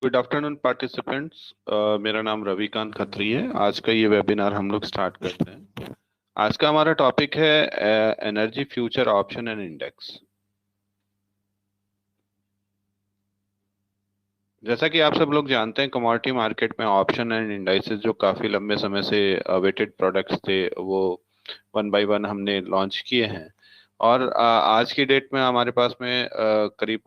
Good afternoon participants. मेरा नाम रविकांत खत्री है। आज का ये वेबिनार हम लोग स्टार्ट करते हैं। आज का हमारा टॉपिक है energy future option and index. जैसा कि आप सब लोग जानते हैं, कमोडिटी मार्केट में ऑप्शन एंड इंडाइसेस जो काफी लंबे समय से वेटेड प्रोडक्ट्स थे, वो वन बाय वन हमने लॉन्च किए हैं। और आज की डेट में हमारे पास में करीब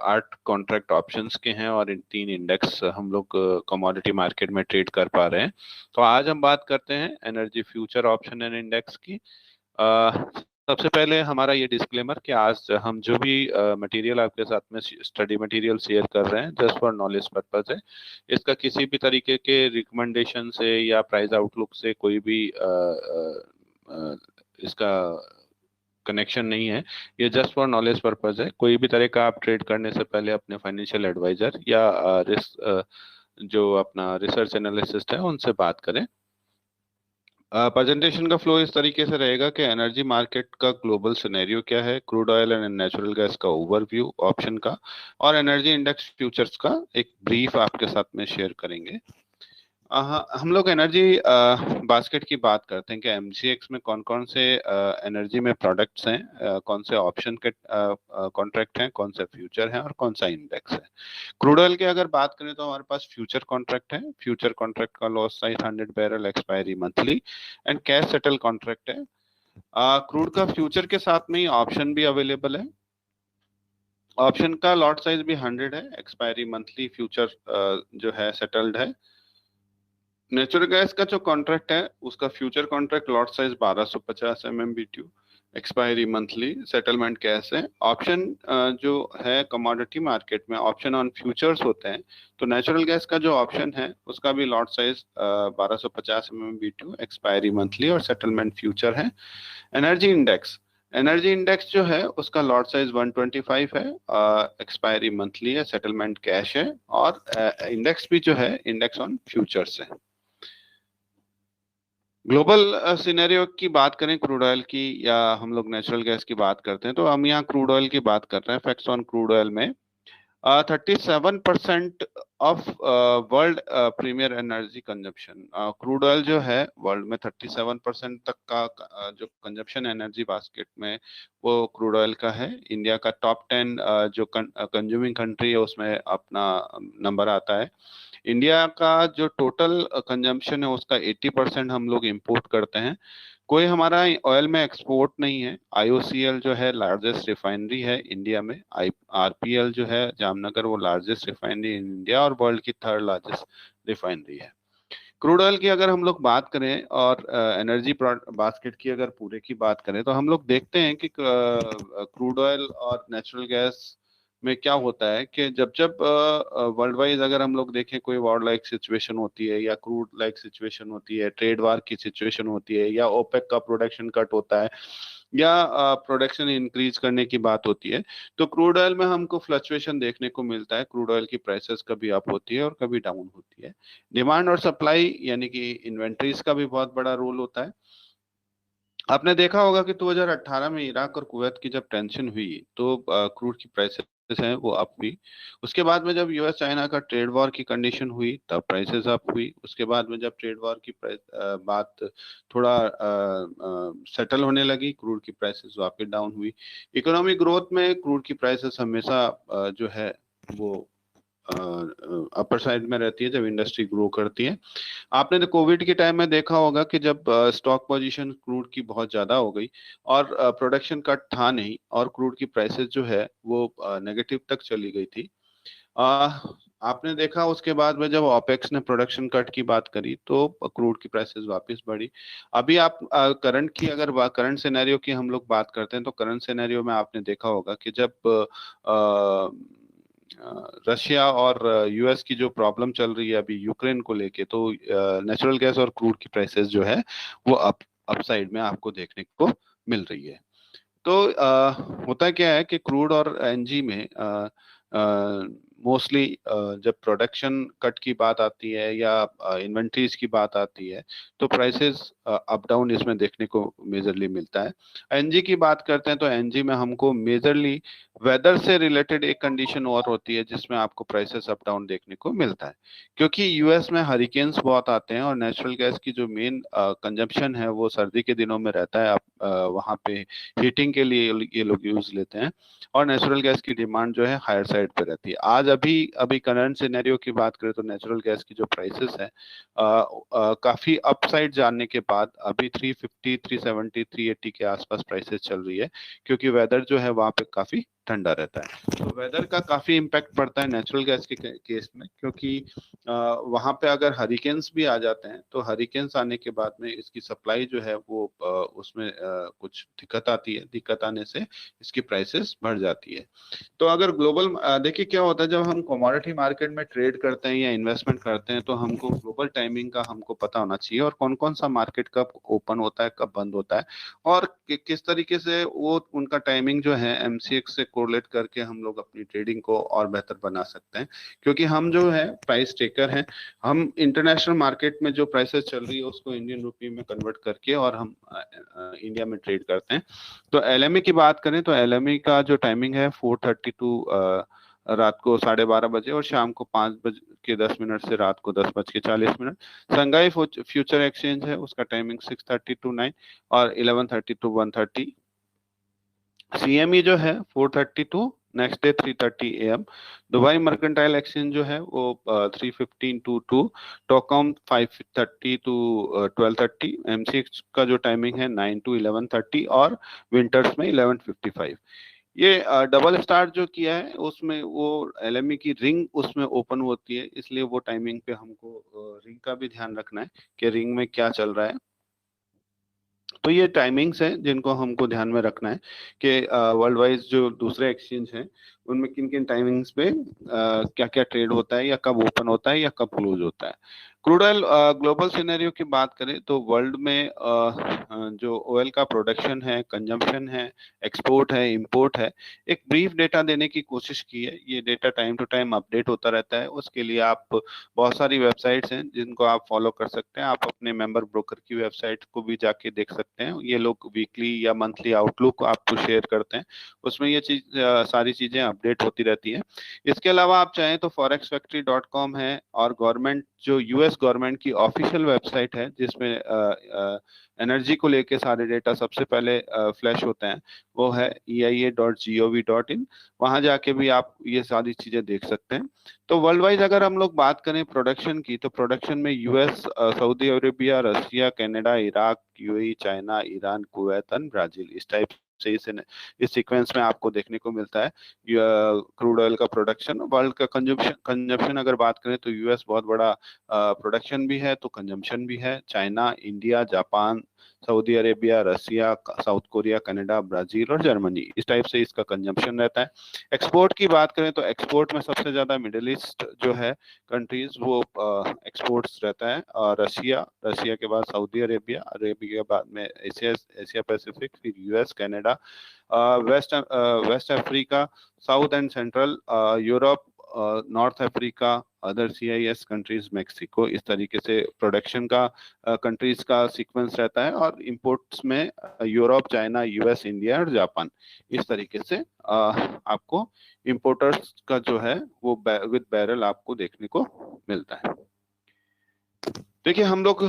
8 कॉन्ट्रैक्ट ऑप्शंस के हैं और इन 3 इंडेक्स हम लोग कमोडिटी मार्केट में ट्रेड कर पा रहे हैं। तो आज हम बात करते हैं energy future option and index की। सबसे पहले हमारा ये डिस्क्लेमर कि आज हम जो भी मटेरियल आपके साथ में स्टडी मटेरियल शेयर कर रहे हैं, जस्ट फॉर नॉलेज पर्पज है। इसका किसी भी तरीके के रिकमेंडेशन से या प्राइस आउटलुक से कोई भी इसका कनेक्शन नहीं है। ये जस्ट फॉर नॉलेज पर्पज है। कोई भी तरह का आप ट्रेड करने से पहले अपने फाइनेंशियल एडवाइजर या रिस्क जो अपना रिसर्च एनालिसिस्ट है उनसे बात करें। प्रेजेंटेशन का फ्लो इस तरीके से रहेगा कि एनर्जी मार्केट का ग्लोबल सिनेरियो क्या है, crude oil and natural gas का ओवरव्यू ऑप्शन का, और एनर्जी इंडेक्स फ्यूचर्स का एक ब्रीफ आपके साथ में शेयर करेंगे। हम लोग एनर्जी बास्केट की बात करते हैं कि एमसीएक्स में कौन कौन से एनर्जी में प्रोडक्ट्स हैं, कौन से ऑप्शन के कॉन्ट्रैक्ट हैं, कौन से फ्यूचर हैं और कौन सा इंडेक्स है। क्रूड ऑयल की अगर बात करें तो हमारे पास फ्यूचर कॉन्ट्रैक्ट है। फ्यूचर कॉन्ट्रैक्ट का loss size 100 barrel expiry monthly and cash settle contract है। क्रूड का फ्यूचर के साथ में ही ऑप्शन भी अवेलेबल है। ऑप्शन का लॉट साइज भी 100 है, एक्सपायरी मंथली, फ्यूचर जो है सेटल्ड है। नेचुरल गैस का जो कॉन्ट्रैक्ट है उसका future contract lot size 1250 MMBTU, expiry monthly, settlement cash है। ऑप्शन जो है कमोडिटी मार्केट में ऑप्शन ऑन फ्यूचर्स होते हैं, तो नेचुरल गैस का जो ऑप्शन है उसका भी lot size 1250 MMBTU, expiry monthly और सेटलमेंट फ्यूचर है। एनर्जी इंडेक्स जो है उसका लॉट साइज 125 है, एक्सपायरी मंथली है, सेटलमेंट कैश है और इंडेक्स भी जो है इंडेक्स ऑन फ्यूचर्स है। ग्लोबल सिनेरियो की बात करें क्रूड ऑयल की या हम लोग नेचुरल गैस की बात करते हैं, तो हम यहाँ क्रूड ऑयल की बात कर रहे हैं। फैक्ट्स ऑन क्रूड ऑयल में 37% of world premier energy consumption, crude oil जो है वर्ल्ड में 37% तक का जो कंजप्शन एनर्जी बास्केट में वो क्रूड ऑयल का है। इंडिया का टॉप 10 जो कंज्यूमिंग कंट्री है उसमें अपना नंबर आता है। इंडिया का जो टोटल कंजम्पशन है उसका 80% हम लोग इंपोर्ट करते हैं। कोई हमारा ऑयल में एक्सपोर्ट नहीं है। आईओसीएल जो है लार्जेस्ट रिफाइनरी है इंडिया में। आरपीएल जो है जामनगर, वो लार्जेस्ट रिफाइनरी इन इंडिया और वर्ल्ड की 3rd लार्जेस्ट रिफाइनरी है। क्रूड ऑयल की अगर हम लोग बात करें और एनर्जी बास्केट की अगर पूरे की बात करें, तो हम लोग देखते हैं कि क्रूड ऑयल और नेचुरल गैस में क्या होता है कि जब जब वर्ल्ड वाइज अगर हम लोग देखें कोई वॉर लाइक सिचुएशन होती है या क्रूड लाइक सिचुएशन होती है, ट्रेड वार की सिचुएशन होती है या ओपेक का प्रोडक्शन कट होता है या प्रोडक्शन इंक्रीज करने की बात होती है, तो क्रूड ऑयल में हमको फ्लक्चुएशन देखने को मिलता है। क्रूड ऑयल की प्राइसेस कभी अप होती है और कभी डाउन होती है। डिमांड और सप्लाई यानी कि इन्वेंट्रीज का भी बहुत बड़ा रोल होता है। आपने देखा होगा कि 2018 में इराक और कुवैत की जब टेंशन हुई तो क्रूड की प्राइसेस हैं वो अप हुई। उसके बाद में जब यूएस चाइना का ट्रेड वॉर की कंडीशन हुई तब प्राइसेस अप हुई। उसके बाद में जब ट्रेड वॉर की बात थोड़ा सेटल होने लगी, क्रूड की प्राइसेस वापस डाउन हुई। इकोनॉमिक ग्रोथ में क्रूड की प्राइसेस हमेशा जो है वो अपर साइड में रहती है जब इंडस्ट्री ग्रो करती है। आपने तो कोविड के टाइम में देखा होगा कि जब स्टॉक पोजीशन क्रूड की बहुत ज्यादा हो गई और प्रोडक्शन कट था नहीं और क्रूड की प्राइसेस जो है वो नेगेटिव तक चली गई थी। आपने देखा उसके बाद में जब ओपेक्स ने प्रोडक्शन कट की बात करी तो क्रूड की प्राइसेस वापस बढ़ी। अभी आप करंट की अगर करंट सिनेरियो की हम लोग बात करते हैं, तो करंट सिनेरियो में आपने देखा होगा कि जब रशिया और यूएस की जो प्रॉब्लम चल रही है अभी यूक्रेन को लेके, तो नेचुरल गैस और क्रूड की प्राइसेस जो है वो अपसाइड में आपको देखने को मिल रही है। तो होता क्या है कि क्रूड और एनजी में मोस्टली जब प्रोडक्शन कट की बात आती है या इन्वेंट्रीज की बात आती है तो प्राइसेस अप डाउन इसमें देखने को मेजरली मिलता है। एनजी की बात करते हैं तो एनजी में हमको मेजरली वेदर से रिलेटेड एक कंडीशन और होती है जिसमें आपको प्राइसेस अप डाउन देखने को मिलता है, क्योंकि यूएस में हरिकेन्स बहुत आते हैं और नेचुरल गैस की जो मेन कंजम्पशन है वो सर्दी के दिनों में रहता है। आप वहाँ पे हीटिंग के लिए ये लोग यूज लेते हैं और नेचुरल गैस की डिमांड जो है हायर साइड पे रहती है। आज अभी अभी करंट सिनेरियो की बात करें तो नेचुरल गैस की जो प्राइसेस है काफी अपसाइड जाने के बाद अभी 350, 370, 380 के आसपास प्राइसेस चल रही है, क्योंकि वेदर जो है वहाँ पे काफी ठंडा रहता है। तो वेदर का काफी इम्पैक्ट पड़ता है नेचुरल गैस के केस में, क्योंकि वहां पे अगर हरिकेन्स भी आ जाते हैं तो हरिकेन्स आने के बाद में इसकी सप्लाई जो है वो उसमें कुछ दिक्कत आती है। दिक्कत आने से इसकी प्राइसेस बढ़ जाती है। तो अगर ग्लोबल देखिए क्या होता है, जब हम कमोडिटी मार्केट में ट्रेड करते हैं या इन्वेस्टमेंट करते हैं तो हमको ग्लोबल टाइमिंग का हमको पता होना चाहिए, और कौन कौन सा मार्केट कब ओपन होता है कब बंद होता है, और किस तरीके से वो उनका टाइमिंग जो है एमसीएक्स से कोरिलेट करके हम लोग अपनी ट्रेडिंग को और बेहतर बना सकते हैं। क्योंकि हम जो है प्राइस टेकर हैं, हम इंटरनेशनल मार्केट में जो प्राइसेस चल रही है उसको इंडियन रुपी में कन्वर्ट करके और हम इंडिया में ट्रेड करते हैं। तो एलएमई की बात करें तो एलएमई का जो टाइमिंग है 4:30 टू रात को 12:30 बजे और शाम को 5:10 से रात को 10:40 संघाई फ्यूचर एक्सचेंज है उसका टाइमिंग 6:30 टू 9 और 11:30 टू 1:30। सीएमई जो है 4:30 to next day 3:30 AM। Dubai mercantile exchange जो है वो 3:15 टू 2। टोकॉम 5:30 टू 12:30। एमसीएक्स का जो टाइमिंग है 9 टू 11:30 और विंटर्स में 11:55। ये डबल स्टार जो किया है उसमें वो एलएमई की रिंग उसमें ओपन होती है, इसलिए वो टाइमिंग पे हमको रिंग का भी ध्यान रखना है कि रिंग में क्या चल रहा है। तो ये टाइमिंग्स हैं जिनको हमको ध्यान में रखना है कि वर्ल्ड वाइज जो दूसरे एक्सचेंज हैं उनमें किन किन टाइमिंग्स पे क्या क्या ट्रेड होता है या कब ओपन होता है या कब क्लोज होता है। क्रूड ऑयल ग्लोबल सिनेरियो की बात करें तो वर्ल्ड में जो ऑयल का प्रोडक्शन है, कंजम्पशन है, एक्सपोर्ट है, इंपोर्ट है, एक ब्रीफ डेटा देने की कोशिश की है। ये data time to time update होता रहता है। उसके लिए आप बहुत सारी वेबसाइट्स हैं जिनको आप फॉलो कर सकते हैं। आप अपने मेंबर ब्रोकर की वेबसाइट को भी जाके देख सकते हैं। ये लोग वीकली या मंथली आउटलुक आपको शेयर करते हैं, उसमें ये सारी चीजें अपडेट होती रहती है। इसके अलावा आप चाहें तो forexfactory.com है, और गवर्नमेंट जो यूएस गवर्नमेंट की ऑफिशियल वेबसाइट है जिसमें एनर्जी को लेके सारे डेटा सबसे पहले फ्लैश होते हैं, वो है eia.gov.in। वहां जाके भी आप ये सारी चीजें देख सकते हैं। तो वर्ल्ड वाइज अगर हम लोग बात करें प्रोडक्शन की, तो प्रोडक्शन में US, Saudi Arabia, Russia, Canada, Iraq, UAE, China, Iran, Kuwait and Brazil, इस टाइप से इस सीक्वेंस में आपको देखने को मिलता है क्रूड ऑयल का प्रोडक्शन। वर्ल्ड का कंजम्पशन अगर बात करें तो यूएस बहुत बड़ा प्रोडक्शन भी है तो कंजम्पशन भी है। China, India, Japan, Saudi Arabia, Russia, south Korea, Canada, Brazil और जर्मनी, इस टाइप से इसका कंजम्पशन रहता है। एक्सपोर्ट की बात करें तो एक्सपोर्ट में सबसे ज्यादा मिडिल ईस्ट जो है कंट्रीज वो एक्सपोर्ट्स रहता है, और रशिया के बाद सऊदी अरेबिया, अरेबिया के बाद में एशिया पैसिफिक, फिर US, Canada, West Africa, South and Central Europe, North Africa, other CIS countries, Mexico, इस तरीके से प्रोडक्शन का कंट्रीज का सीक्वेंस रहता है। और इंपोर्ट्स में यूरोप, चाइना, यूएस, इंडिया और जापान, इस तरीके से आपको इंपोर्टर्स का जो है वो विद बैरल आपको देखने को मिलता है। देखिए हम लोग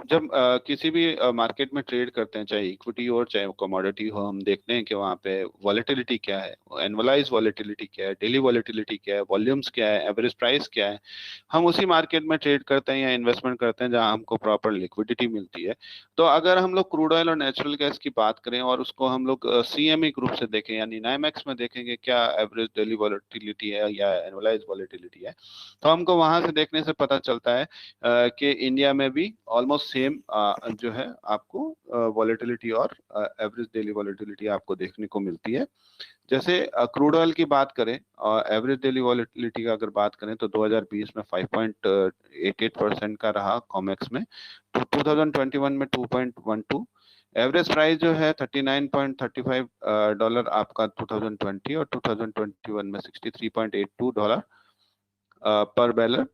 जब किसी भी मार्केट में ट्रेड करते हैं, चाहे इक्विटी हो चाहे कमोडिटी हो, हम देखते हैं कि वहाँ पे वॉलेटिलिटी क्या है, एनुअलाइज वॉलेटिलिटी क्या है, डेली वॉलेटिलिटी क्या है, वॉल्यूम्स क्या है, एवरेज प्राइस क्या है। हम उसी मार्केट में ट्रेड करते हैं या इन्वेस्टमेंट करते हैं जहाँ हमको प्रॉपर लिक्विडिटी मिलती है। तो अगर हम लोग क्रूड ऑयल और नेचुरल गैस की बात करें और उसको हम लोग CME ग्रुप से देखें यानी नाइमेक्स में देखेंगे क्या एवरेज डेली वॉलेटिलिटी है या एनुअलाइज वॉलेटिलिटी है, तो हमको वहां से देखने से पता चलता है कि इंडिया में भी ऑलमोस्ट सेम जो है आपको वॉलेटिलिटी और एवरेज डेली वॉलेटिलिटी आपको देखने को मिलती है। जैसे क्रूड ऑयल की बात करें और एवरेज डेली वॉलेटिलिटी का अगर बात करें तो 2020 में 5.88% का रहा कॉमेक्स में, तो 2021 में 2.12। एवरेज प्राइस जो है $39.35 आपका 2020 और 2021 में $63.82 पर बैरल।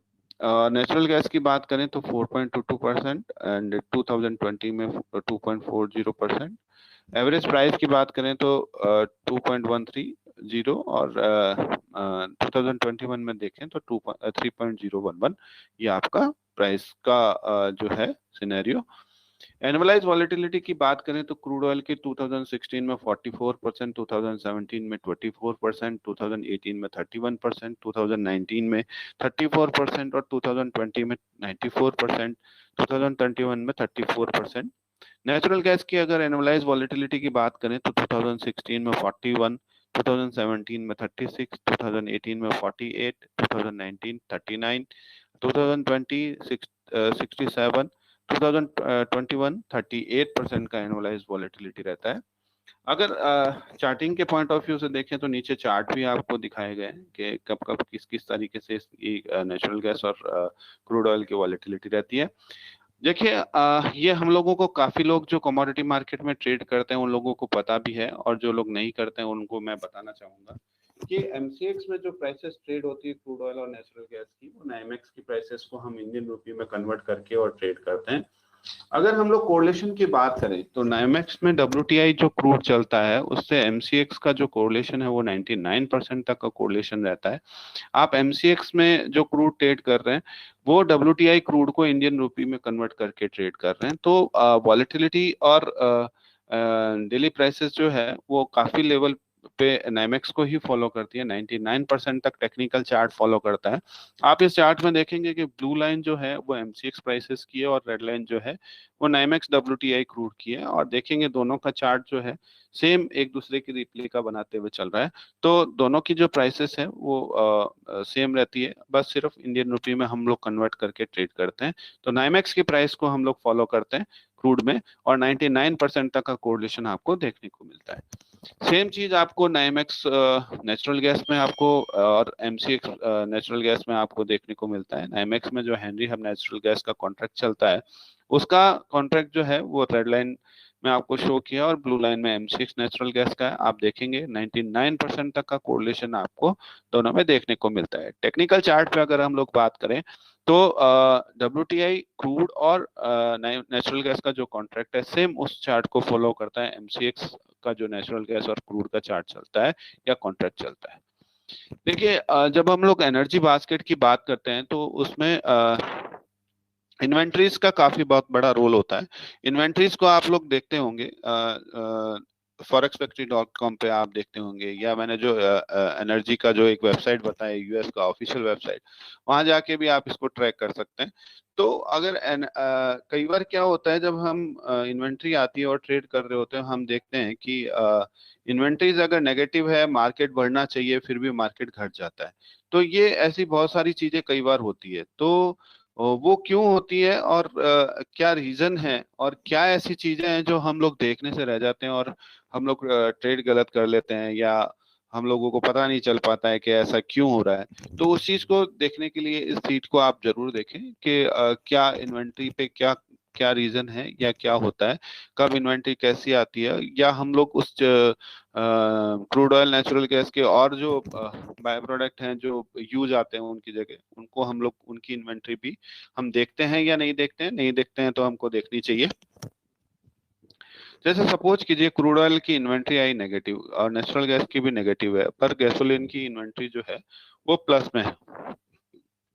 नेचुरल गैस की बात करें तो 4.22% एंड 2020 में 2.40%। एवरेज प्राइस की बात करें तो 2.13 3.0 और 2021 में देखें तो 3.011 ये आपका प्राइस का जो है सिनेरियो। एनुअलाइज वॉलेटिलिटी की बात करें तो क्रूड ऑयल के 2016 में 44%, 2017 में 24%, 2018 में 31%, 2019 में 34% और 2020 में 94%, 2021 में 34%। नेचुरल गैस की अगर एनुअलाइज वॉलेटिलिटी की बात करें तो 2016 में 41, 2017 में 36, 2018 में 48, 2019 39, 2020 67, 2021 38% का एनुअलाइज वॉलेटिलिटी रहता है। अगर चार्टिंग के पॉइंट ऑफ व्यू से देखें तो नीचे चार्ट भी आपको दिखाए गए हैं कि कब कब किस किस तरीके से नेचुरल गैस और क्रूड ऑयल की वॉलेटिलिटी रहती है। देखिए ये हम लोगों को, काफी लोग जो कमोडिटी मार्केट में ट्रेड करते हैं उन लोगों को पता भी है, और जो लोग नहीं करते हैं उनको मैं बताना चाहूंगा कि एमसीएक्स में जो प्राइसेस ट्रेड होती है क्रूड ऑयल और नेचुरल गैस की, वो नाइमेक्स की प्राइसेस को हम इंडियन रुपी में कन्वर्ट करके और ट्रेड करते हैं। अगर हम लोग कोरिलेशन की बात करें तो नाइमेक्स में डब्ल्यूटीआई जो क्रूड चलता है उससे एमसीएक्स का जो कोरिलेशन है वो 99% तक का कोरिलेशन रहता है। आप एमसीएक्स में जो क्रूड ट्रेड कर रहे हैं वो डब्ल्यूटीआई क्रूड को इंडियन रुपी में कन्वर्ट करके ट्रेड कर रहे हैं। तो वॉलेटिलिटी और डेली प्राइसेस जो है वो काफी लेवल पे नाइमेक्स को ही फॉलो करती है। 99% तक टेक्निकल चार्ट फॉलो करता है। आप इस चार्ट में देखेंगे कि ब्लू लाइन जो है वो एमसीएक्स प्राइसेस की है और रेड लाइन जो है वो नाइमेक्स डब्ल्यूटीआई क्रूड की है, और देखेंगे दोनों का चार्ट जो है सेम एक दूसरे की रिप्लिका बनाते हुए चल रहा है। तो दोनों की जो प्राइसेस है वो सेम रहती है, बस सिर्फ इंडियन रुपी में हम लोग कन्वर्ट करके ट्रेड करते हैं। तो नाइमेक्स की प्राइस को हम लोग फॉलो करते हैं क्रूड में, और 99% तक का कोरिलेशन आपको देखने को मिलता है। सेम चीज आपको नाइमेक्स नेचुरल गैस में आपको और एमसीएक्स नेचुरल गैस में आपको देखने को मिलता है। नाइमेक्स में जो हेनरी हब नेचुरल गैस का कॉन्ट्रैक्ट चलता है उसका कॉन्ट्रैक्ट जो है वो रेड लाइन में आपको शो किया, और ब्लू लाइन में एमसीएक्स नेचुरल गैस का है। आप देखेंगे 99% तक का कोरिलेशन आपको दोनों में देखने को मिलता है। टेक्निकल चार्ट पे अगर हम लोग बात करें तो डब्ल्यूटीआई क्रूड और नेचुरल गैस का जो कॉन्ट्रैक्ट है सेम उस चार्ट को फॉलो करता है एमसीएक्स का जो नेचुरल गैस और क्रूड का चार्ट चलता है या कॉन्ट्रैक्ट चलता है। देखिए जब हम लोग एनर्जी बास्केट की बात करते हैं तो उसमें इन्वेंट्रीज का काफी बहुत बड़ा रोल होता है। इन्वेंट्रीज को आप लोग देखते होंगे forexfactory.com पे आप देखते होंगे, या मैंने जो एनर्जी का जो एक वेबसाइट बताया यूएस का ऑफिशियल वेबसाइट, वहां जाके भी आप इसको ट्रैक कर सकते हैं। तो अगर कई बार क्या होता है जब हम इन्वेंट्री आती है और ट्रेड कर रहे होते हैं, हम देखते हैं कि इन्वेंट्रीज अगर नेगेटिव है, मार्केट बढ़ना चाहिए फिर भी मार्केट घट जाता है। तो ये ऐसी बहुत सारी चीजें कई बार होती है। तो वो क्यों होती है और क्या रीजन है, और क्या ऐसी चीजें हैं जो हम लोग देखने से रह जाते हैं और हम लोग ट्रेड गलत कर लेते हैं, या हम लोगों को पता नहीं चल पाता है कि ऐसा क्यों हो रहा है। तो उस चीज को देखने के लिए इस शीट को आप जरूर देखें कि क्या इन्वेंट्री पे क्या क्या रीजन है या क्या होता है, कब इन्वेंट्री कैसी आती है, या हम लोग उस क्रूड ऑयल नेचुरल गैस के और जो बाय प्रोडक्ट हैं जो यूज आते हैं उनकी जगह, उनको हम लोग उनकी इन्वेंट्री भी हम देखते हैं या नहीं देखते हैं। नहीं देखते हैं तो हमको देखनी चाहिए। जैसे सपोज कीजिए क्रूड ऑयल की इन्वेंट्री आई नेगेटिव और नेचुरल गैस की भी नेगेटिव है, पर गैसोलीन की इन्वेंट्री जो है वो प्लस में है।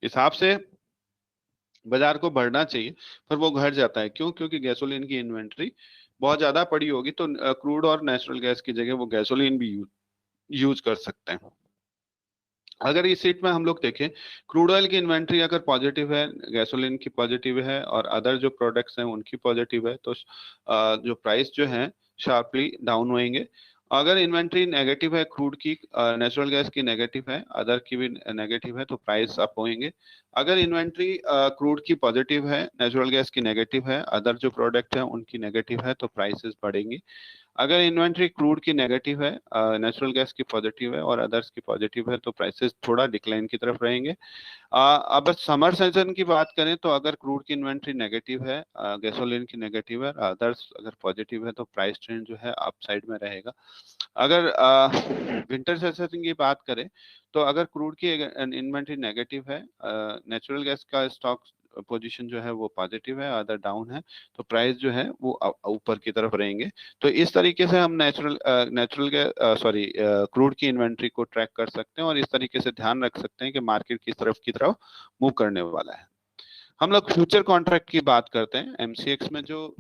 हिसाब से बाजार को बढ़ना चाहिए पर वो घट जाता है। क्यों? क्योंकि गैसोलीन की इन्वेंट्री बहुत ज्यादा पड़ी होगी, तो क्रूड और नेचुरल गैस की जगह वो गैसोलीन भी यूज कर सकते हैं। अगर इस सीट में हम लोग देखें, क्रूड ऑयल की इन्वेंट्री अगर पॉजिटिव है, गैसोलीन की पॉजिटिव है और अदर जो प्रोडक्ट्स हैं उनकी पॉजिटिव है, तो जो प्राइस जो है शार्पली डाउन होंगे। अगर इन्वेंट्री नेगेटिव है, क्रूड की, नेचुरल गैस की नेगेटिव है, अदर की भी नेगेटिव है, तो प्राइस अप होंगे। अगर इन्वेंट्री क्रूड की पॉजिटिव है, नेचुरल गैस की नेगेटिव है, अदर जो प्रोडक्ट है उनकी नेगेटिव है, तो प्राइसेस बढ़ेंगे। अगर इन्वेंट्री क्रूड की नेगेटिव है, नेचुरल गैस की पॉजिटिव है और अदर्स की पॉजिटिव है, तो प्राइसेस थोड़ा डिक्लाइन की तरफ रहेंगे। अब समर सीजन की बात करें तो अगर क्रूड की इन्वेंट्री नेगेटिव है, गैसोलीन की नेगेटिव है, अदर्स अगर पॉजिटिव है, तो प्राइस ट्रेंड जो है अप साइड में रहेगा। अगर विंटर सीजन की बात करें तो अगर क्रूड की इन्वेंट्री नेगेटिव है, नेचुरल गैस का स्टॉक पोजीशन जो है वो पॉजिटिव है, अदर डाउन है, तो प्राइस जो है वो ऊपर की तरफ रहेंगे। तो इस तरीके से हम नेचुरल गैस सॉरी क्रूड की इन्वेंट्री को ट्रैक कर सकते हैं और इस तरीके से ध्यान रख सकते हैं कि मार्केट किस तरफ की तरफ मूव करने वाला है। हम लोग फ्यूचर कॉन्ट्रैक्ट की बात करते हैं। एमसीएक्स में जो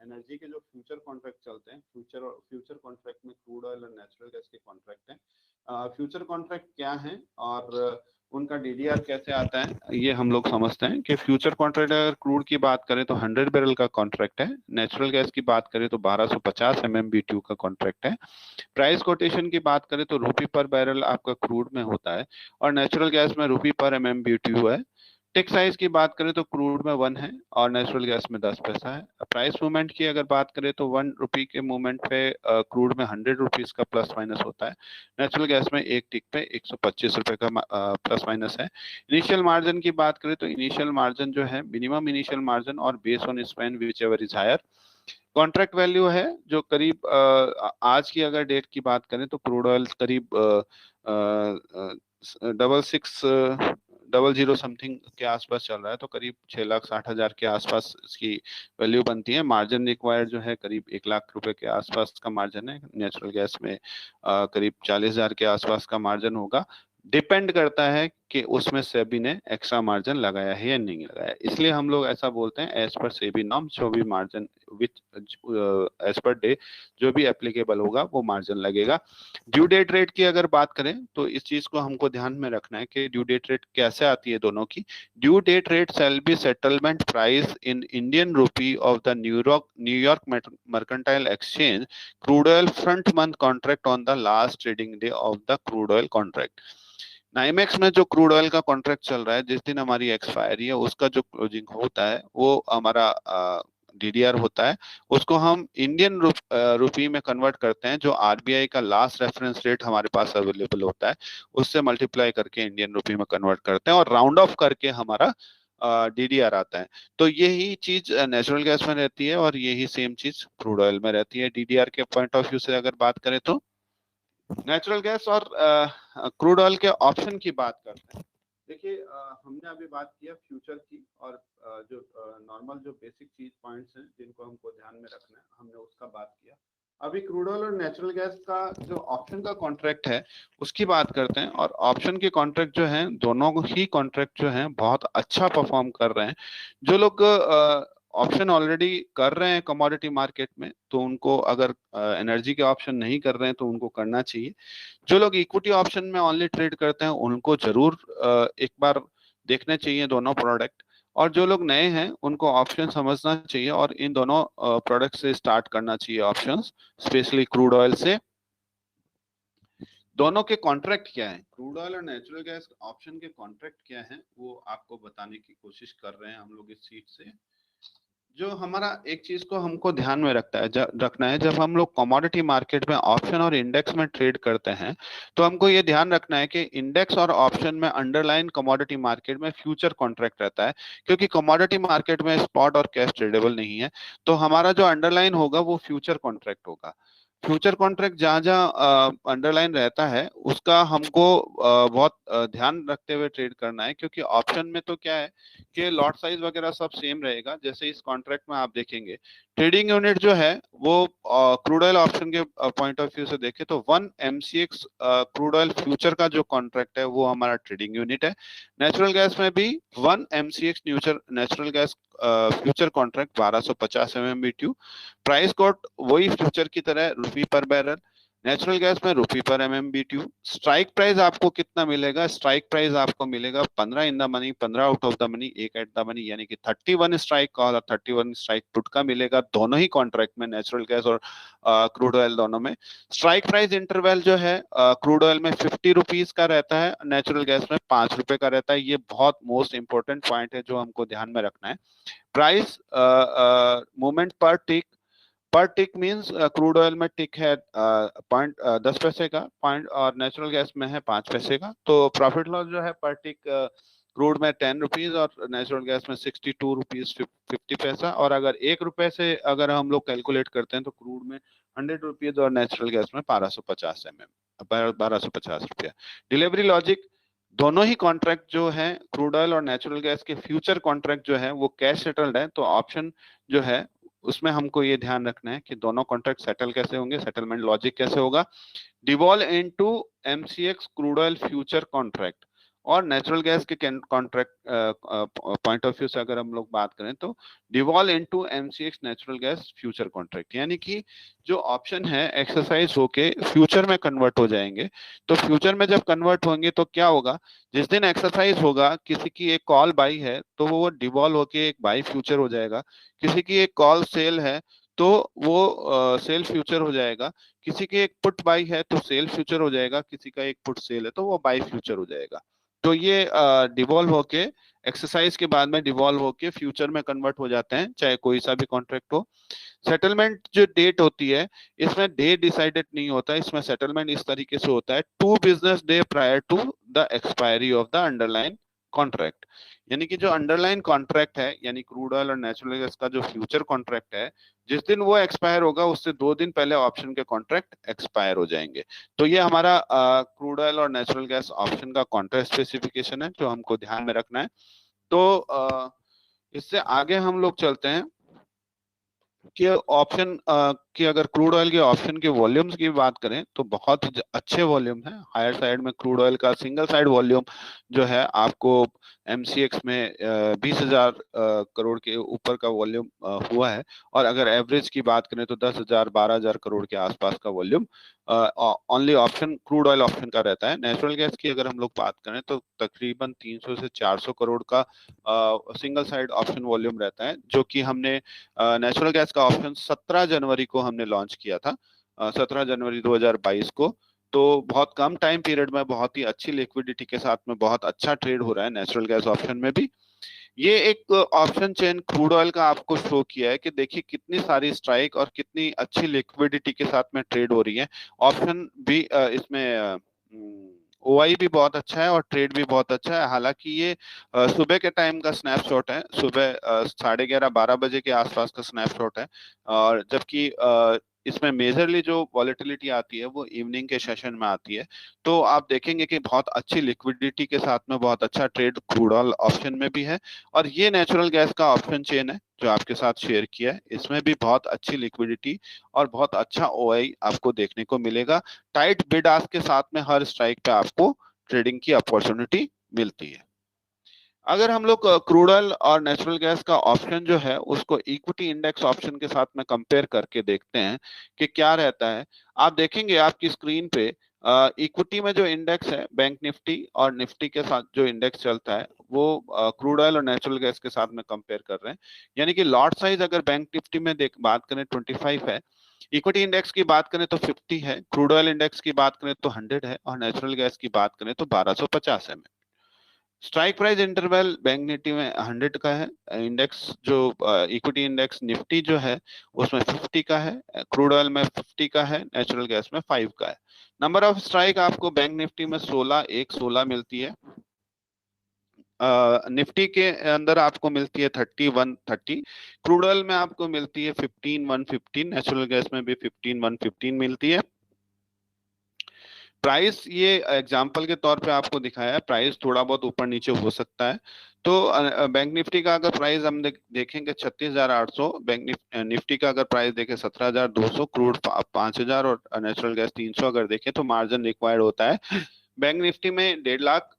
एनर्जी के जो फ्यूचर कॉन्ट्रैक्ट चलते हैं, फ्यूचर कॉन्ट्रैक्ट में क्रूड ऑयल और नेचुरल गैस के कॉन्ट्रैक्ट हैं। फ्यूचर कॉन्ट्रैक्ट क्या है और उनका डीडीआर कैसे आता है, ये हम लोग समझते हैं कि फ्यूचर कॉन्ट्रैक्ट अगर क्रूड की बात करें तो 100 बैरल का कॉन्ट्रैक्ट है, नेचुरल गैस की बात करें तो 1250 MMBTU का कॉन्ट्रैक्ट है। प्राइस कोटेशन की बात करें तो रुपी पर बैरल आपका क्रूड में होता है और नेचुरल गैस में रुपी पर MMBTU है। टिक साइज की बात करें तो क्रूड में 1 है और नेचुरल गैस में 10 पैसा है। प्राइस मूवमेंट की अगर बात करें तो 1 रुपी के मूवमेंट पे क्रूड में 100 रुपीज का प्लस माइनस होता है, नेचुरल गैस में एक टिक पे 125 रुपए का प्लस माइनस है। इनिशियल मार्जिन की बात करें तो इनिशियल मार्जिन जो है मिनिमम इनिशियल मार्जिन और base on span whichever is higher. Contract value है जो करीब आज की अगर डेट की बात करें तो क्रूड ऑयल करीब 6600 समथिंग के आसपास चल रहा है, तो करीब 6,60,000 के आसपास इसकी वैल्यू बनती है। मार्जिन रिक्वायर्ड जो है करीब 1 लाख रुपए के आसपास का मार्जिन है। नेचुरल गैस में करीब 40,000 के आसपास का मार्जिन होगा। डिपेंड करता है कि उसमें सेबी ने एक्स्ट्रा मार्जिन लगाया है या नहीं लगाया, इसलिए हम लोग ऐसा बोलते हैं एज पर सेबी नॉर्म जो भी margin which as per day जो भी एप्लीकेबल होगा वो मार्जिन लगेगा। ड्यू डेट रेट की अगर बात करें तो इस चीज को हमको ध्यान में रखना है कि ड्यू डेट रेट कैसे आती है दोनों की। Due date rate shall be settlement price in Indian rupee of the New York mercantile exchange crude oil front month contract on the last trading day of the crude oil contract. NYMEX में जो crude oil का contract चल रहा है, जिस दिन हमारी expiry है उसका जो क्लोजिंग होता है वो हमारा डीडीआर होता है। उसको हम इंडियन रूपी में कन्वर्ट करते हैं, जो आरबीआई का लास्ट रेफरेंस रेट हमारे पास अवेलेबल होता है उससे मल्टीप्लाई करके इंडियन रूपी में कन्वर्ट करते हैं और राउंड ऑफ करके हमारा डीडीआर आता है। तो यही चीज नेचुरल गैस में रहती है और यही सेम चीज क्रूड ऑयल में रहती है। डीडीआर के पॉइंट ऑफ व्यू से अगर बात करें तो नेचुरल गैस और क्रूड ऑयल के ऑप्शन की बात करते हैं। देखिए हमने अभी बात किया फ्यूचर की और जो नॉर्मल जो बेसिक चीज पॉइंट्स हैं जिनको हमको ध्यान में रखना है हमने उसका बात किया। अभी क्रूड ऑयल और नेचुरल गैस का जो ऑप्शन का कॉन्ट्रैक्ट है उसकी बात करते हैं। और ऑप्शन के कॉन्ट्रैक्ट जो हैं दोनों ही कॉन्ट्रैक्ट जो हैं बहुत अच्छा परफॉर्म कर रहे हैं। जो लोग ऑप्शन ऑलरेडी कर रहे हैं कमोडिटी मार्केट में तो उनको, अगर एनर्जी के ऑप्शन नहीं कर रहे हैं तो उनको करना चाहिए। जो लोग इक्विटी ऑप्शन में ओनली ट्रेड करते हैं उनको जरूर एक बार देखने चाहिए दोनों प्रोडक्ट। और जो लोग नए हैं उनको ऑप्शन समझना चाहिए और इन दोनों प्रोडक्ट से स्टार्ट करना चाहिए ऑप्शंस, स्पेशली क्रूड ऑयल से। दोनों के कॉन्ट्रैक्ट क्या है, क्रूड ऑयल और नेचुरल गैस ऑप्शन के कॉन्ट्रैक्ट क्या है वो आपको बताने की कोशिश कर रहे हैं हम लोग इस सीट से। जो हमारा एक चीज को हमको ध्यान में रखना है, जब हम लोग कमोडिटी मार्केट में ऑप्शन और इंडेक्स में ट्रेड करते हैं तो हमको ये ध्यान रखना है कि इंडेक्स और ऑप्शन में अंडरलाइन कमोडिटी मार्केट में फ्यूचर कॉन्ट्रैक्ट रहता है, क्योंकि कमोडिटी मार्केट में स्पॉट और कैश ट्रेडेबल नहीं है। तो हमारा जो अंडरलाइन होगा वो फ्यूचर कॉन्ट्रैक्ट होगा। फ्यूचर कॉन्ट्रैक्ट जहां जहां अंडरलाइन रहता है उसका हमको बहुत ध्यान रखते हुए ट्रेड करना है, क्योंकि ऑप्शन में तो क्या है कि लॉट साइज वगैरह सब सेम रहेगा। जैसे इस कॉन्ट्रैक्ट में आप देखेंगे ट्रेडिंग यूनिट जो है वो क्रूड ऑयल ऑप्शन के पॉइंट ऑफ व्यू से देखें तो 1 MCX क्रूड ऑयल फ्यूचर का जो कॉन्ट्रैक्ट है वो हमारा ट्रेडिंग यूनिट है। नेचुरल गैस में भी 1 MCX natural gas future contract 1250 MMBTU। Price quote वही फ्यूचर की तरह रुपी पर बैरल। नेचुरल गैस में रुपी पर MMBTU। स्ट्राइक प्राइस आपको कितना मिलेगा, स्ट्राइक प्राइस आपको मिलेगा 15 in the money, 15 out of the money, 1 at the money, यानी कि 31 स्ट्राइक का और 31 स्ट्राइक पुट का मिलेगा दोनों ही कॉन्ट्रैक्ट में, नेचुरल गैस और क्रूड ऑयल दोनों में। स्ट्राइक प्राइस इंटरवल जो है क्रूड ऑयल में 50 रुपीज का रहता है, नेचुरल गैस में 5 रुपए का रहता है। ये बहुत मोस्ट इंपॉर्टेंट पॉइंट है जो हमको ध्यान में रखना है। प्राइस मूवमेंट पर टिक मींस क्रूड ऑयल में टिक है पॉइंट 10 पैसे का पॉइंट और नेचुरल गैस में है 5 पैसे का। तो प्रॉफिट लॉस जो है पर टिक क्रूड में 10 रुपीज और नेचुरल गैस में 62 रुपीज 50 पैसा। और अगर 1 रुपए से अगर हम लोग कैलकुलेट करते हैं तो क्रूड में 100 रुपीज और नेचुरल गैस में 1250 रुपया। डिलीवरी लॉजिक, दोनों ही कॉन्ट्रैक्ट जो है क्रूड ऑयल और नेचुरल गैस के फ्यूचर कॉन्ट्रैक्ट जो है वो कैश सेटल्ड है, तो ऑप्शन जो है उसमें हमको ये ध्यान रखना है कि दोनों कॉन्ट्रैक्ट सेटल कैसे होंगे, सेटलमेंट लॉजिक कैसे होगा। Devolve into MCX crude oil future contract और नेचुरल गैस के कॉन्ट्रैक्ट पॉइंट ऑफ व्यू से अगर हम लोग बात करें तो devolve into MCX natural gas future contract, यानी कि जो ऑप्शन है एक्सरसाइज होके फ्यूचर में कन्वर्ट हो जाएंगे। तो फ्यूचर में जब कन्वर्ट होंगे तो क्या होगा, जिस दिन एक्सरसाइज होगा किसी की एक कॉल बाई है तो वो डिवॉल्व होके एक बाई फ्यूचर हो जाएगा, किसी की एक कॉल सेल है तो वो सेल फ्यूचर हो जाएगा, किसी की एक पुट बाई है तो सेल फ्यूचर हो जाएगा, किसी का एक पुट सेल है तो वो बाई फ्यूचर हो जाएगा। तो ये डिवॉल्व होके एक्सरसाइज के बाद में डिवॉल्व होके फ्यूचर में कन्वर्ट हो जाते हैं, चाहे कोई सा भी कॉन्ट्रैक्ट हो। सेटलमेंट जो डेट होती है इसमें डेट डिसाइडेड नहीं होता, इसमें सेटलमेंट इस तरीके से होता है 2 business day prior to the expiry of the underline contract, यानी कि जो अंडरलाइन कॉन्ट्रैक्ट है यानी क्रूड ऑयल और नेचुरल गैस का जो फ्यूचर कॉन्ट्रैक्ट है, जिस दिन वो एक्सपायर होगा उससे 2 दिन पहले ऑप्शन के कॉन्ट्रैक्ट एक्सपायर हो जाएंगे। तो ये हमारा क्रूड ऑयल और नेचुरल गैस ऑप्शन का कॉन्ट्रैक्ट स्पेसिफिकेशन है जो हमको ध्यान में रखना है। तो इससे आगे हम लोग चलते हैं कि ऑप्शन कि अगर क्रूड ऑयल के ऑप्शन के वॉल्यूम्स की बात करें तो बहुत ही अच्छे वॉल्यूम है। हायर साइड में क्रूड ऑयल का सिंगल साइड वॉल्यूम जो है आपको एमसीएक्स में 20,000 करोड़ के ऊपर का वॉल्यूम हुआ है, और अगर एवरेज की बात करें तो 10,000 12,000 करोड़ के आसपास का volume only option crude oil option का रहता है। नेचुरल गैस की अगर हम लोग बात करें तो तकरीबन 300 से 400 करोड़ का सिंगल साइड ऑप्शन वॉल्यूम रहता है, जो कि हमने नेचुरल गैस का ऑप्शन 17 जनवरी को हमने लॉन्च किया था, 17 जनवरी 2022 को। तो बहुत कम टाइम पीरियड में बहुत ही अच्छी लिक्विडिटी के साथ में बहुत अच्छा ट्रेड हो रहा है नेचुरल गैस ऑप्शन में भी। ये एक ऑप्शन चेन क्रूड ऑयल का आपको शो किया है कि देखिए कितनी सारी स्ट्राइक और कितनी अच्छी लिक्विडिटी के साथ में ट्रेड हो रही है। ऑप्शन भी इसमें ओआई भी बहुत अच्छा है और ट्रेड भी बहुत अच्छा है। हालांकि ये सुबह के टाइम का स्नैपशॉट है, सुबह 11:30-12 बजे के आसपास का स्नैपशॉट है, और जबकि इसमें मेजरली जो वॉलेटिलिटी आती है वो इवनिंग के सेशन में आती है। तो आप देखेंगे कि बहुत अच्छी लिक्विडिटी के साथ में बहुत अच्छा ट्रेड क्रूड ऑयल ऑप्शन में भी है। और ये नेचुरल गैस का ऑप्शन चेन है जो आपके साथ शेयर किया है, इसमें भी बहुत अच्छी लिक्विडिटी और बहुत अच्छा ओआई आपको देखने को मिलेगा। टाइट बिड आस्क के साथ में हर स्ट्राइक पे आपको ट्रेडिंग की अपॉर्चुनिटी मिलती है। अगर हम लोग क्रूड ऑयल और नेचुरल गैस का ऑप्शन जो है उसको इक्विटी इंडेक्स ऑप्शन के साथ में कंपेयर करके देखते हैं कि क्या रहता है। आप देखेंगे आपकी स्क्रीन पे इक्विटी में जो इंडेक्स है बैंक निफ्टी और निफ्टी के साथ जो इंडेक्स चलता है वो क्रूड ऑयल और नेचुरल गैस के साथ में कंपेयर कर रहे हैं। यानी कि लॉट साइज अगर बैंक निफ्टी में देख बात करें 25 है, इक्विटी इंडेक्स की बात करें तो 50 है, क्रूड ऑयल इंडेक्स की बात करें तो 100 है, और नेचुरल गैस की बात करें तो 1250 है। Strike price interval bank Nifty में 100 का है, इंडेक्स जो इक्विटी इंडेक्स निफ्टी जो है उसमें 50 का है, क्रूड ऑयल में 50 का है, नेचुरल गैस में 5 का है। नंबर ऑफ स्ट्राइक आपको बैंक निफ्टी में 16 मिलती है, निफ्टी के अंदर आपको मिलती है 3130, क्रूड ऑयल में आपको मिलती है 15,115, नेचुरल गैस में भी 15,115 मिलती है। प्राइस ये एग्जांपल के तौर पे आपको दिखाया है, प्राइस थोड़ा बहुत ऊपर नीचे हो सकता है। तो बैंक निफ्टी का अगर प्राइस हम देखेंगे 36,800, बैंक निफ्टी का अगर प्राइस देखें 17,200, क्रूड 5,000 और नेचुरल गैस 300 अगर देखें तो मार्जिन रिक्वायर्ड होता है बैंक निफ्टी में 1.5 लाख,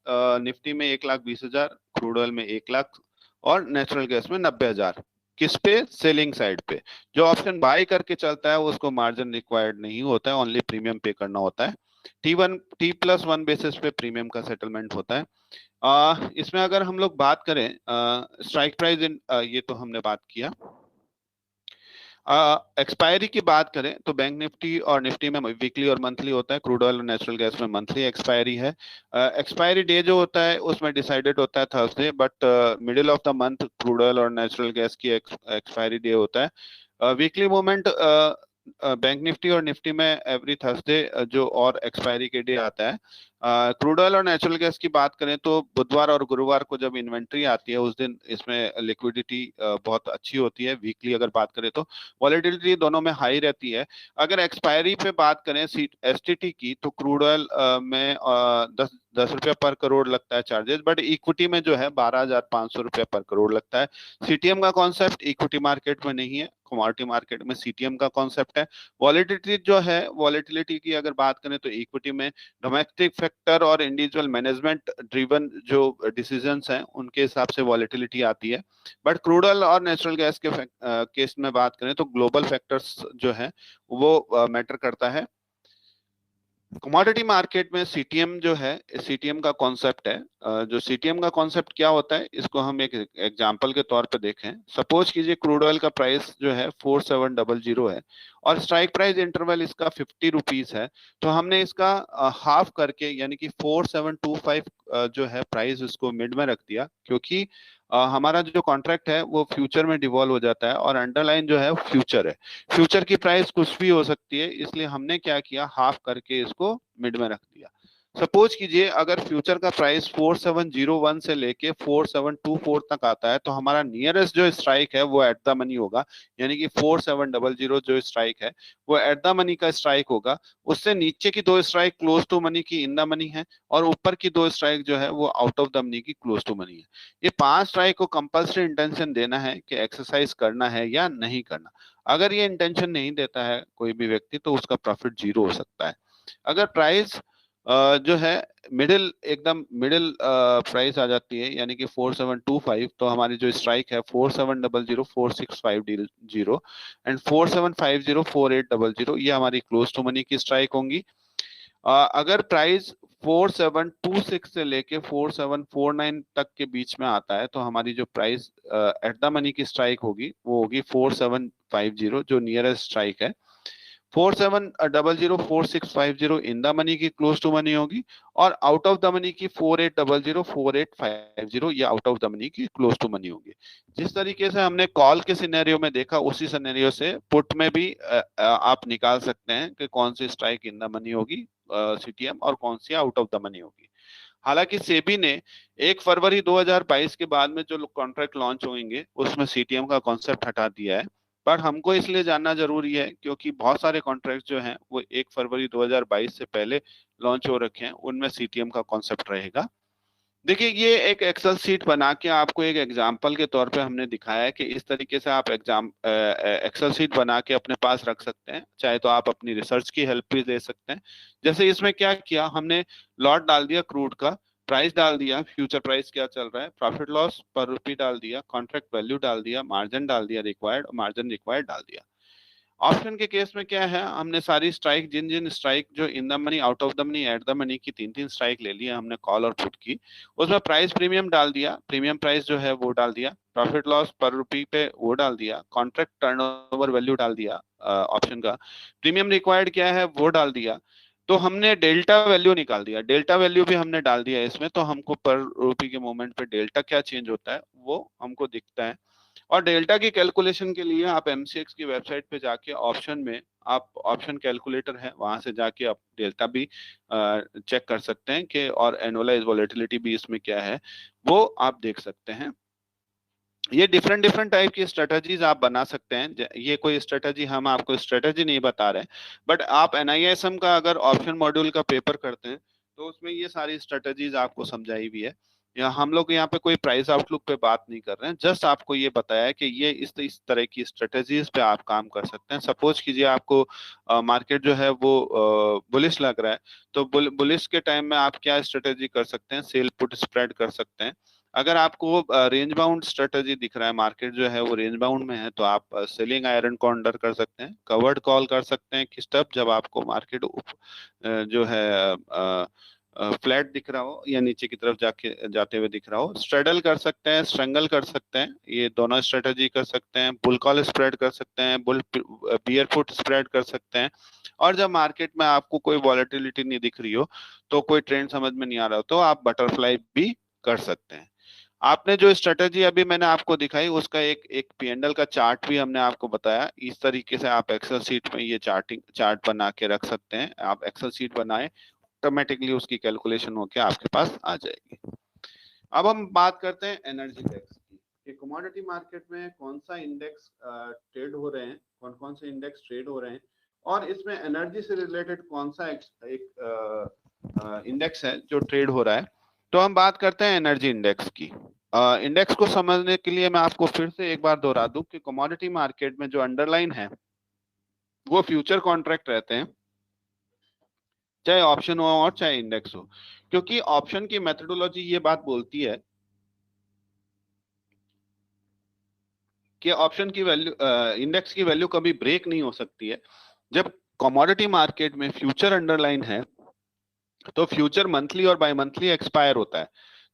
निफ्टी में 1,20,000, क्रूड ऑयल में 1 लाख और नेचुरल गैस में 90,000। किस पे? सेलिंग साइड पे। जो ऑप्शन बाय करके चलता है उसको मार्जिन रिक्वायर्ड नहीं होता है, ओनली प्रीमियम पे करना होता है। T+1 बेसिस पे प्रीमियम का सेटलमेंट होता है। इसमें अगर हम लोग बात करें स्ट्राइक प्राइस इन ये तो हमने बात किया। एक्सपायरी की बात करें तो बैंक निफ्टी और निफ्टी में वीकली और मंथली होता है, क्रूड ऑयल और नेचुरल गैस में मंथली एक्सपायरी है। एक्सपायरी डे जो होता है उसमें डिसाइडेड होता है Thursday, but middle of the month crude oil और नेचुरल गैस की एक्सपायरी डे होता है। वीकली मूवमेंट बैंक निफ्टी और निफ्टी में एवरी थर्सडे जो और एक्सपायरी के डे आता है। क्रूड ऑयल और नेचुरल गैस की बात करें तो बुधवार और गुरुवार को जब इन्वेंट्री आती है उस दिन इसमें लिक्विडिटी बहुत अच्छी होती है। वीकली अगर बात करें तो वॉलेटिलिटी दोनों में हाई रहती है। अगर एक्सपायरी पे बात करें एसटीटी की तो क्रूड ऑयल में 10 रुपया पर करोड़ लगता है चार्जेस, बट इक्विटी में जो है 12,500 रुपया पर करोड़ लगता है। सीटीएम का कॉन्सेप्ट इक्विटी मार्केट में नहीं है, कमोडिटी मार्केट में सीटीएम का कॉन्सेप्ट है। वॉलेटिलिटी जो है, वॉलेटिलिटी की अगर बात करें तो इक्विटी में डोमेस्टिक फैक्टर और इंडिविजुअल मैनेजमेंट ड्रिवन जो डिसीजंस हैं उनके हिसाब से वॉलेटिलिटी आती है। बट क्रूड ऑयल और नेचुरल गैस के केस में बात करें तो ग्लोबल फैक्टर्स जो है वो मैटर करता है। कमोडिटी मार्केट में सीटीएम जो है, सीटीएम का कॉन्सेप्ट है। जो सीटीएम का कॉन्सेप्ट क्या होता है इसको हम एक एग्जांपल के तौर पे देखें। सपोज कीजिए क्रूड ऑयल का प्राइस जो है 4700 है और स्ट्राइक प्राइस इंटरवल इसका 50 रुपीज है, तो हमने इसका हाफ करके यानी कि 4725 जो है प्राइस उसको मिड में रख दिया, क्योंकि हमारा जो कॉन्ट्रैक्ट है वो फ्यूचर में डिवॉल्व हो जाता है और अंडरलाइन जो है फ्यूचर है। फ्यूचर की प्राइस कुछ भी हो सकती है, इसलिए हमने क्या किया, हाफ करके इसको मिड में रख दिया। सपोज कीजिए अगर फ्यूचर का प्राइस 4701 से लेके 4724 तक आता है तो हमारा नियरेस्ट जो स्ट्राइक है वो एट द मनी होगा, यानी कि 4700 जो स्ट्राइक है वो एट द मनी का स्ट्राइक होगा। उससे नीचे की दो स्ट्राइक क्लोज टू मनी की इन द मनी है और ऊपर की दो स्ट्राइक जो है वो आउट ऑफ द मनी की क्लोज टू मनी है। ये 5 स्ट्राइक को कंपल्सरी इंटेंशन देना है कि एक्सरसाइज करना है या नहीं करना। अगर ये इंटेंशन नहीं देता है कोई भी व्यक्ति तो उसका प्रॉफिट जीरो हो सकता है। अगर प्राइस जो है मिडिल, एकदम मिडिल प्राइस आ जाती है यानी कि 4725, तो हमारी जो स्ट्राइक है 4700 4650 एंड 4750 4800, ये हमारी क्लोज टू मनी की स्ट्राइक होंगी। अगर प्राइस 4726 से लेके 4749 तक के बीच में आता है तो हमारी जो प्राइस एट द मनी की स्ट्राइक होगी वो होगी 4750, जो नियरेस्ट स्ट्राइक है। 4700 4650 इन द मनी की क्लोज टू मनी होगी और आउट ऑफ द मनी की 4800 4850, ये आउट ऑफ द मनी की क्लोज टू मनी होगी। जिस तरीके से हमने कॉल के सिनेरियो में देखा उसी सिनेरियो से पुट में भी आप निकाल सकते हैं कि कौन सी स्ट्राइक इन द मनी होगी सीटीएम और कौन सी आउट ऑफ द मनी होगी। हालांकि सेबी ने 1 फरवरी 2022 के बाद में जो कॉन्ट्रैक्ट लॉन्च होंगे उसमें सीटीएम का कॉन्सेप्ट हटा दिया है, पर हमको इसलिए जानना जरूरी है क्योंकि बहुत सारे कॉन्ट्रैक्ट जो हैं वो 1 फरवरी 2022 से पहले लॉन्च हो रखे हैं, उनमें सीटीएम का कॉन्सेप्ट रहेगा। देखिए ये एक एक्सेल शीट बना के आपको एक एग्जाम्पल के तौर पे हमने दिखाया है कि इस तरीके से आप एक्सेल शीट बना के अपने पास रख सकते हैं, चाहे तो आप अपनी रिसर्च की हेल्प भी ले सकते हैं। जैसे इसमें क्या किया हमने, लॉट डाल दिया क्रूड का, प्राइस डाल दिया, फ्यूचर प्राइस क्या चल रहा है, प्रॉफिट लॉस पर रुपी डाल दिया, कॉन्ट्रैक्ट वैल्यू डाल दिया, मार्जिन डाल दिया रिक्वायर्ड, मार्जिन रिक्वायर्ड डाल दिया। ऑप्शन के केस में क्या है, हमने सारी स्ट्राइक, जिन जिन स्ट्राइक जो in the money, out of the money, at the money की 3-3 स्ट्राइक ले लिया हमने कॉल और पुट की, उसमें प्राइस प्रीमियम डाल दिया, प्रीमियम प्राइस जो है वो डाल दिया, प्रॉफिट लॉस पर रुपी पे वो डाल दिया, कॉन्ट्रैक्ट टर्नओवर वैल्यू डाल दिया ऑप्शन का, प्रीमियम रिक्वायर्ड क्या है वो डाल दिया। तो हमने डेल्टा वैल्यू निकाल दिया, डेल्टा वैल्यू भी हमने डाल दिया इसमें, तो हमको पर रुपी के मोमेंट पे डेल्टा क्या चेंज होता है वो हमको दिखता है। और डेल्टा की कैलकुलेशन के लिए आप एमसीएक्स की वेबसाइट पे जाके ऑप्शन में आप ऑप्शन कैलकुलेटर है वहां से जाके आप डेल्टा भी चेक कर सकते हैं कि, और एनुअलाइज वॉलेटिलिटी भी इसमें क्या है वो आप देख सकते हैं। ये डिफरेंट डिफरेंट टाइप की स्ट्रेटजीज आप बना सकते हैं। ये कोई स्ट्रेटजी, हम आपको स्ट्रेटजी नहीं बता रहे, बट आप एनआईएसएम का अगर ऑप्शन मॉड्यूल का पेपर करते हैं तो उसमें ये सारी स्ट्रेटजीज आपको समझाई हुई है। या हम लोग यहाँ पे कोई प्राइस आउटलुक पे बात नहीं कर रहे हैं, जस्ट आपको ये बताया है कि ये इस तरह की स्ट्रेटजीज पे आप काम कर सकते हैं। सपोज कीजिए आपको मार्केट जो है वो बुलिश लग रहा है, तो बुलिश के टाइम में आप क्या स्ट्रेटजी कर सकते हैं, सेल पुट स्प्रेड कर सकते हैं। अगर आपको रेंज बाउंड स्ट्रेटजी दिख रहा है, मार्केट जो है वो रेंज बाउंड में है, तो आप सेलिंग आयरन को अंडर कर सकते हैं, कवर्ड कॉल कर सकते हैं किस तब, जब आपको मार्केट जो है फ्लैट दिख रहा हो या नीचे की तरफ जाके जाते हुए दिख रहा हो, स्ट्रेडल कर सकते हैं, स्ट्रंगल कर सकते हैं, ये दोनों स्ट्रेटजी कर सकते हैं, बुल कॉल स्प्रेड कर सकते हैं, बुल बियर फुट स्प्रेड कर सकते हैं। और जब मार्केट में आपको कोई वॉलेटिलिटी नहीं दिख रही हो, तो कोई ट्रेंड समझ में नहीं आ रहा हो, तो आप बटरफ्लाई भी कर सकते हैं। आपने जो स्ट्रेटजी अभी मैंने आपको दिखाई उसका एक एक पीएनएल का चार्ट भी हमने आपको बताया। इस तरीके से आप एक्सेल शीट में ये चार्ट बना के रख सकते हैं। आप एक्सेल शीट बनाएं, ऑटोमेटिकली उसकी कैलकुलेशन होके आपके पास आ जाएगी। अब हम बात करते हैं एनर्जी इंडेक्स की कि कमोडिटी मार्केट में कौन सा इंडेक्स ट्रेड हो रहे हैं, कौन कौन से इंडेक्स ट्रेड हो रहे हैं और इसमें एनर्जी से रिलेटेड कौन सा एक इंडेक्स है जो ट्रेड हो रहा है। तो हम बात करते हैं एनर्जी इंडेक्स की। इंडेक्स को समझने के लिए मैं आपको फिर से एक बार दोहरा दूं कि कमोडिटी मार्केट में जो अंडरलाइन है वो फ्यूचर कॉन्ट्रैक्ट रहते हैं, चाहे ऑप्शन हो और चाहे इंडेक्स हो, क्योंकि ऑप्शन की मेथोडोलॉजी ये बात बोलती है कि ऑप्शन की वैल्यू, इंडेक्स की वैल्यू कभी ब्रेक नहीं हो सकती है। जब कमोडिटी मार्केट में फ्यूचर अंडरलाइन है तो फ्यूचर मंथली और बाई मंथली एक्सपायर होता है।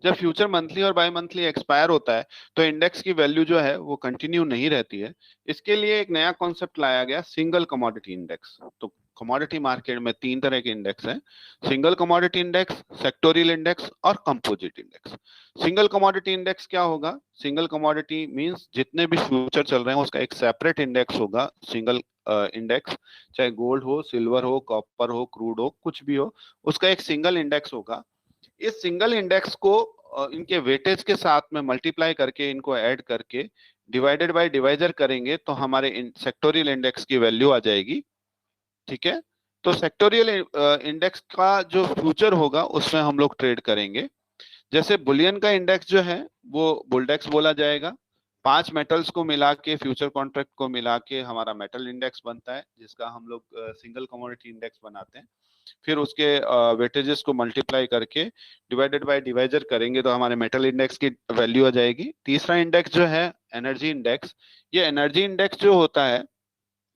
जब फ्यूचर मंथली और बाई मंथली एक्सपायर होता है तो इंडेक्स की वैल्यू जो है वो कंटिन्यू नहीं रहती है। इसके लिए एक नया कॉन्सेप्ट लाया गया, सिंगल कमोडिटी इंडेक्स। तो कमोडिटी मार्केट में तीन तरह के इंडेक्स हैं, single commodity index, sectorial index और composite index. Single commodity index क्या होगा? सिंगल कमोडिटी मींस जितने भी फ्यूचर चल रहे हैं उसका एक सेपरेट इंडेक्स होगा, सिंगल इंडेक्स, चाहे गोल्ड हो, सिल्वर हो, कॉपर हो, क्रूड हो, कुछ भी हो, उसका एक सिंगल इंडेक्स होगा। इस सिंगल इंडेक्स को इनके वेटेज के साथ में मल्टीप्लाई करके, इनको ऐड करके डिवाइडेड बाय डिवाइजर करेंगे तो हमारे सेक्टोरियल इंडेक्स की वैल्यू आ जाएगी। ठीक है, तो सेक्टोरियल इंडेक्स का जो फ्यूचर होगा उसमें हम लोग ट्रेड करेंगे। जैसे बुलियन का इंडेक्स जो है वो बुलडेक्स बोला जाएगा। 5 मेटल्स को मिला के, फ्यूचर कॉन्ट्रैक्ट को मिला के हमारा मेटल इंडेक्स बनता है, जिसका हम लोग सिंगल कमोडिटी इंडेक्स बनाते हैं। फिर उसके वेटेजेस को मल्टीप्लाई करके डिवाइडेड बाय डिवाइजर करेंगे तो हमारे मेटल इंडेक्स की वैल्यू आ जाएगी। तीसरा इंडेक्स जो है एनर्जी इंडेक्स, ये एनर्जी इंडेक्स जो होता है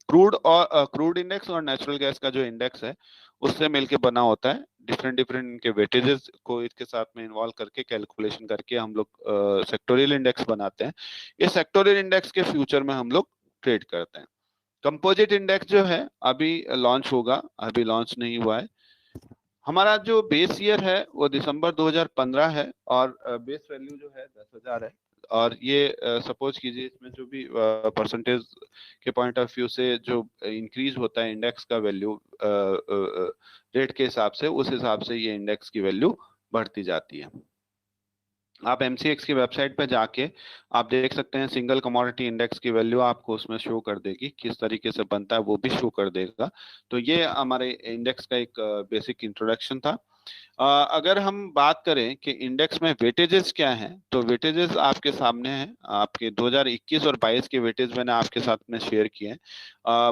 क्रूड इंडेक्स और नेचुरल गैस का जो इंडेक्स है उससे मिलके बना होता है। डिफरेंट डिफरेंट इनके वेटेजेस को इसके साथ में इन्वॉल्व करके कैलकुलेशन करके हम लोग सेक्टोरियल इंडेक्स बनाते हैं। इस सेक्टोरियल इंडेक्स के फ्यूचर में हम लोग ट्रेड करते हैं। कंपोजिट इंडेक्स जो है अभी लॉन्च होगा, अभी लॉन्च नहीं हुआ है। हमारा जो बेस ईयर है वो दिसंबर 2015 है और बेस वैल्यू जो है 10,000 है। और ये सपोज कीजिए इसमें जो भी परसेंटेज के पॉइंट ऑफ व्यू से जो इंक्रीज होता है इंडेक्स का वैल्यू रेट के हिसाब से, उस हिसाब से ये इंडेक्स की वैल्यू बढ़ती जाती है। आप एमसीएक्स की वेबसाइट पे जाके आप देख सकते हैं, सिंगल कमोडिटी इंडेक्स की वैल्यू आपको उसमें शो कर देगी, किस तरीके से बनता है वो भी शो कर देगा। तो ये हमारे इंडेक्स का एक बेसिक इंट्रोडक्शन था। अगर हम बात करें कि इंडेक्स में वेटेजेस क्या हैं, तो वेटेजेस आपके सामने हैं। आपके 2021 और 22 के वेटेज मैंने आपके साथ में शेयर किए हैं।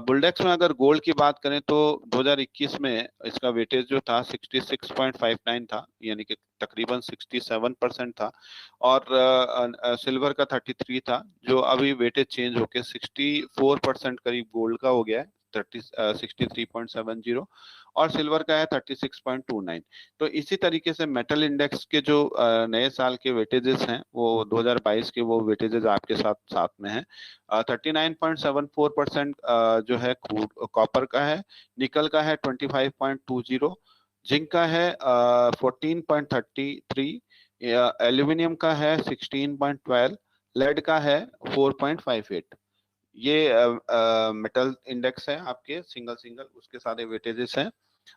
बुलडेक्स में अगर गोल्ड की बात करें तो 2021 में इसका वेटेज जो था 66.59 था, यानी कि तकरीबन 67% था। और सिल्वर का 33 था, जो अभी वेटेज चेंज होके 64% करीब गोल्ड का हो गया है, 63.70, और सिल्वर का है 36.29। तो इसी तरीके से मेटल इंडेक्स के जो नए साल के वेटेजेस हैं वो 2022 के वो वेटेजेस आपके साथ साथ में हैं। 39.74% जो है कॉपर का है, निकल का है 25.20, जिंक का है 14.33, एल्यूमिनियम का है 16.12, लेड का है 4.58। ये मेटल इंडेक्स है आपके सिंगल सिंगल, उसके सारे वेटेजेस हैं।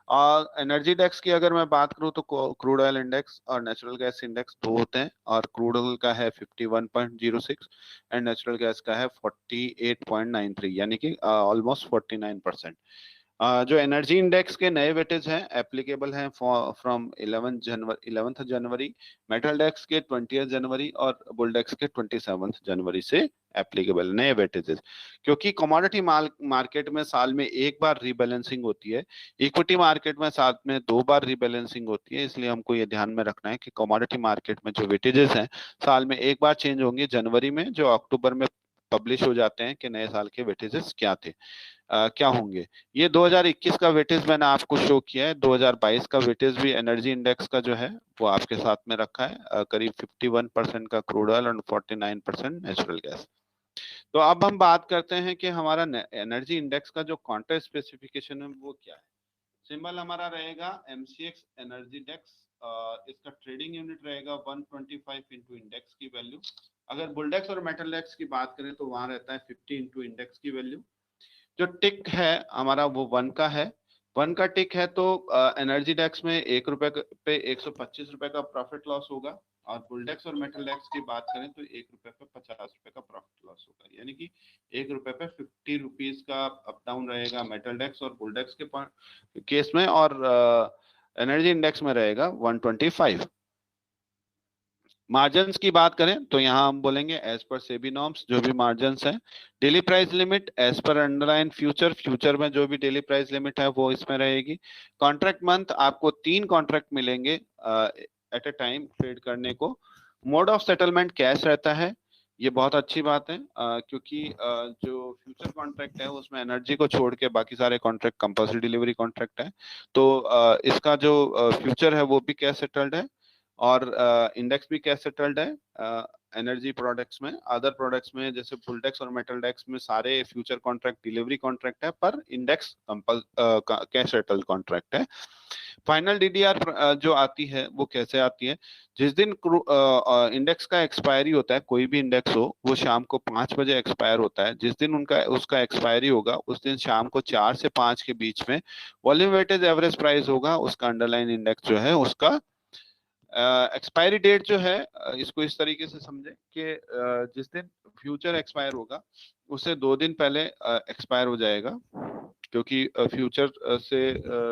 और एनर्जी इंडेक्स की अगर मैं बात करूं तो क्रूड ऑयल इंडेक्स और नेचुरल गैस इंडेक्स दो होते हैं, और क्रूड ऑयल का है 51.06 एंड नेचुरल गैस का है 48.93, यानी कि ऑलमोस्ट 49%। जो एनर्जी इंडेक्स के नए वेटेज हैं एप्लीकेबल हैं फ्रॉम 11th जनवरी, मेटल डेक्स के 20th जनवरी और बुलडेक्स के 27th जनवरी से एप्लीकेबल नए वेटेजेस। क्योंकि कमोडिटी मार्केट में साल में एक बार रीबैलेंसिंग होती है, इक्विटी मार्केट में साथ में 2 बार रीबैलेंसिंग होती है, इसलिए हमको ये ध्यान में रखना है कि कमोडिटी मार्केट में जो वेटेजेस हैं साल में एक बार चेंज होंगे, जनवरी में, जो अक्टूबर में पब्लिश हो जाते हैं कि नए साल के वेटेजेस क्या थे, क्या होंगे। ये 2021 का वेटेज मैंने आपको शो किया है। 2022 का वेटेज भी एनर्जी इंडेक्स का जो है वो आपके साथ में रखा है, करीब 51% का क्रूड ऑयल और 49% नेचुरल गैस। तो अब हम बात करते हैं कि हमारा एनर्जी इंडेक्स का जो काउंटर स्पेसिफिकेशन है वो क्या है। सिंबल हमारा रहेगा एमसीएक्स एनर्जी डेक्स, इसका ट्रेडिंग यूनिट रहेगा 125 इंटू इंडेक्स की वैल्यू। अगर बुलडेक्स और मेटल डेक्स की बात करें तो वहां रहता है 50 इंटू इंडेक्स की वैल्यू। जो टिक है हमारा वो 1 का है, वन का टिक है तो एनर्जी डेक्स में ₹1 पे 125 रुपए का प्रॉफिट लॉस होगा, और बुलडेक्स और मेटल डेक्स की बात करें तो ₹1 पे 50 रुपए का प्रॉफिट लॉस होगा, यानी कि ₹1 पे 50 रुपीज का अप डाउन रहेगा मेटल डेक्स और बुलडेक्स के केस में, और एनर्जी इंडेक्स में रहेगा 125। मार्जिन्स की बात करें तो यहाँ हम बोलेंगे एज पर सेबी नॉर्म्स जो भी मार्जिन्स हैं, daily price limit as per underline future, future में जो भी डेली प्राइस लिमिट है वो इसमें रहेगी। कॉन्ट्रैक्ट मंथ आपको 3 कॉन्ट्रैक्ट मिलेंगे एट ए टाइम ट्रेड करने को। मोड ऑफ सेटलमेंट कैश रहता है, ये बहुत अच्छी बात है क्योंकि जो फ्यूचर कॉन्ट्रैक्ट है उसमें एनर्जी को छोड़ के बाकी सारे कॉन्ट्रैक्ट कंपल्सरी डिलीवरी कॉन्ट्रैक्ट है, तो इसका जो फ्यूचर है वो भी कैश सेटल्ड है, और इंडेक्स भी कैश सेटल्ड है एनर्जी प्रोडक्ट्स में। अदर प्रोडक्ट्स में जैसे बुलडेक्स और मेटल डेक्स में सारे फ्यूचर कॉन्ट्रैक्ट डिलीवरी कॉन्ट्रैक्ट है, पर इंडेक्स कैश सेटल्ड कॉन्ट्रैक्ट है। फाइनल डीडीआर जो आती है वो कैसे आती है, जिस दिन इंडेक्स का एक्सपायरी होता है, कोई भी इंडेक्स हो वो शाम को 5 बजे एक्सपायर होता है, जिस दिन उसका एक्सपायरी होगा उस दिन शाम को 4 से 5 के बीच में वॉल्यूम वेटेज एवरेज प्राइस होगा उसका अंडरलाइन इंडेक्स जो है उसका। एक्सपायरी डेट जो है इसको इस तरीके से समझे कि जिस दिन फ्यूचर एक्सपायर होगा उससे 2 दिन पहले एक्सपायर हो जाएगा, क्योंकि फ्यूचर से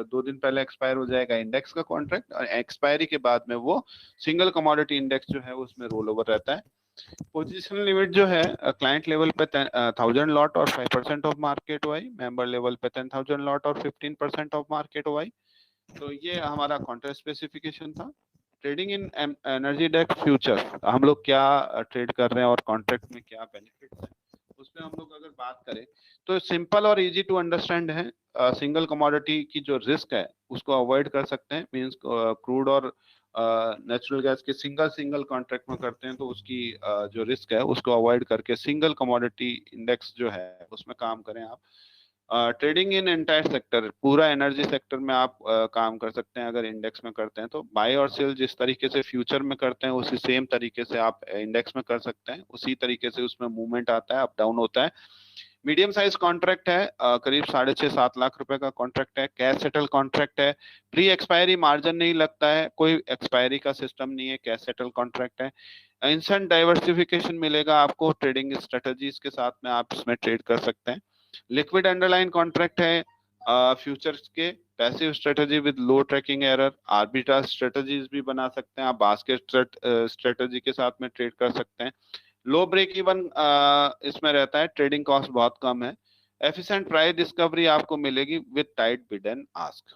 2 दिन पहले एक्सपायर हो जाएगा इंडेक्स का कॉन्ट्रैक्ट, और एक्सपायरी के बाद में वो सिंगल कमोडिटी इंडेक्स जो है उसमें रोल ओवर रहता है। पोजीशन लिमिट जो है क्लाइंट लेवल पे 1000 लॉट और 5% of market wide, member level पे 10,000 लॉट और 15% ऑफ मार्केट वाई। तो ये हमारा कॉन्ट्रैक्ट स्पेसिफिकेशन था। Trading in energy index future, हम लोग क्या ट्रेड कर रहे हैं और कॉन्ट्रैक्ट में क्या बेनिफिट्स हैं, उसमें हम लोग अगर बात करें तो सिंपल और इजी टू अंडरस्टैंड है। सिंगल कमोडिटी की जो रिस्क है उसको अवॉइड कर सकते हैं, मींस क्रूड और नेचुरल गैस के सिंगल सिंगल कॉन्ट्रैक्ट में करते हैं तो उसकी जो रिस्क है उसको अवॉइड करके सिंगल कमोडिटी इंडेक्स जो है उसमें काम करें आप। ट्रेडिंग इन एंटायर सेक्टर, पूरा एनर्जी सेक्टर में आप काम कर सकते हैं अगर इंडेक्स में करते हैं तो। बाय और सेल जिस तरीके से फ्यूचर में करते हैं उसी सेम तरीके से आप इंडेक्स में कर सकते हैं, उसी तरीके से उसमें मूवमेंट आता है, अप डाउन होता है। मीडियम साइज कॉन्ट्रैक्ट है, करीब 6.5-7 लाख रुपए का कॉन्ट्रैक्ट है, कैश सेटल कॉन्ट्रैक्ट है, प्री एक्सपायरी मार्जिन नहीं लगता है, कोई एक्सपायरी का सिस्टम नहीं है, कैश सेटल कॉन्ट्रैक्ट है। इंस्टेंट डाइवर्सिफिकेशन मिलेगा आपको, ट्रेडिंग स्ट्रेटजीज के साथ में आप इसमें ट्रेड कर सकते हैं। लिक्विड अंडरलाइन कॉन्ट्रैक्ट है फ्यूचर्स के, passive strategy with low tracking error, arbitrage strategies भी बना सकते हैं आप, बास्केट स्ट्रेटजी के साथ में ट्रेड कर सकते हैं। लो ब्रेक इवन इसमें रहता है, ट्रेडिंग कॉस्ट बहुत कम है। एफिशिएंट प्राइस डिस्कवरी आपको मिलेगी with tight bid and ask.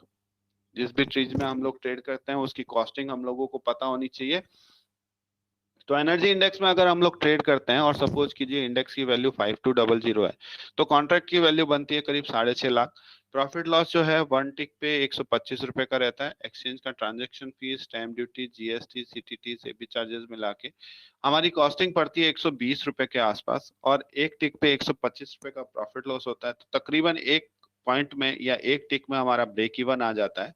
जिस भी चीज में हम लोग ट्रेड करते हैं उसकी कॉस्टिंग हम लोगों को पता होनी चाहिए। तो एनर्जी इंडेक्स में अगर हम लोग ट्रेड करते हैं और सपोज कीजिए इंडेक्स की वैल्यू 5200 है, तो कॉन्ट्रैक्ट की वैल्यू बनती है करीब 6.5 लाख। प्रॉफिट लॉस जो है वन टिक पे 125 रुपए का रहता है। एक्सचेंज का transaction fees, stamp duty, GST, CTT से भी चार्जेस मिला के हमारी कॉस्टिंग पड़ती है 120 रुपए के आसपास, और एक टिक पे 125 रुपए का प्रॉफिट लॉस होता है, तो तकरीबन एक पॉइंट में या एक टिक में हमारा ब्रेक इवन आ जाता है।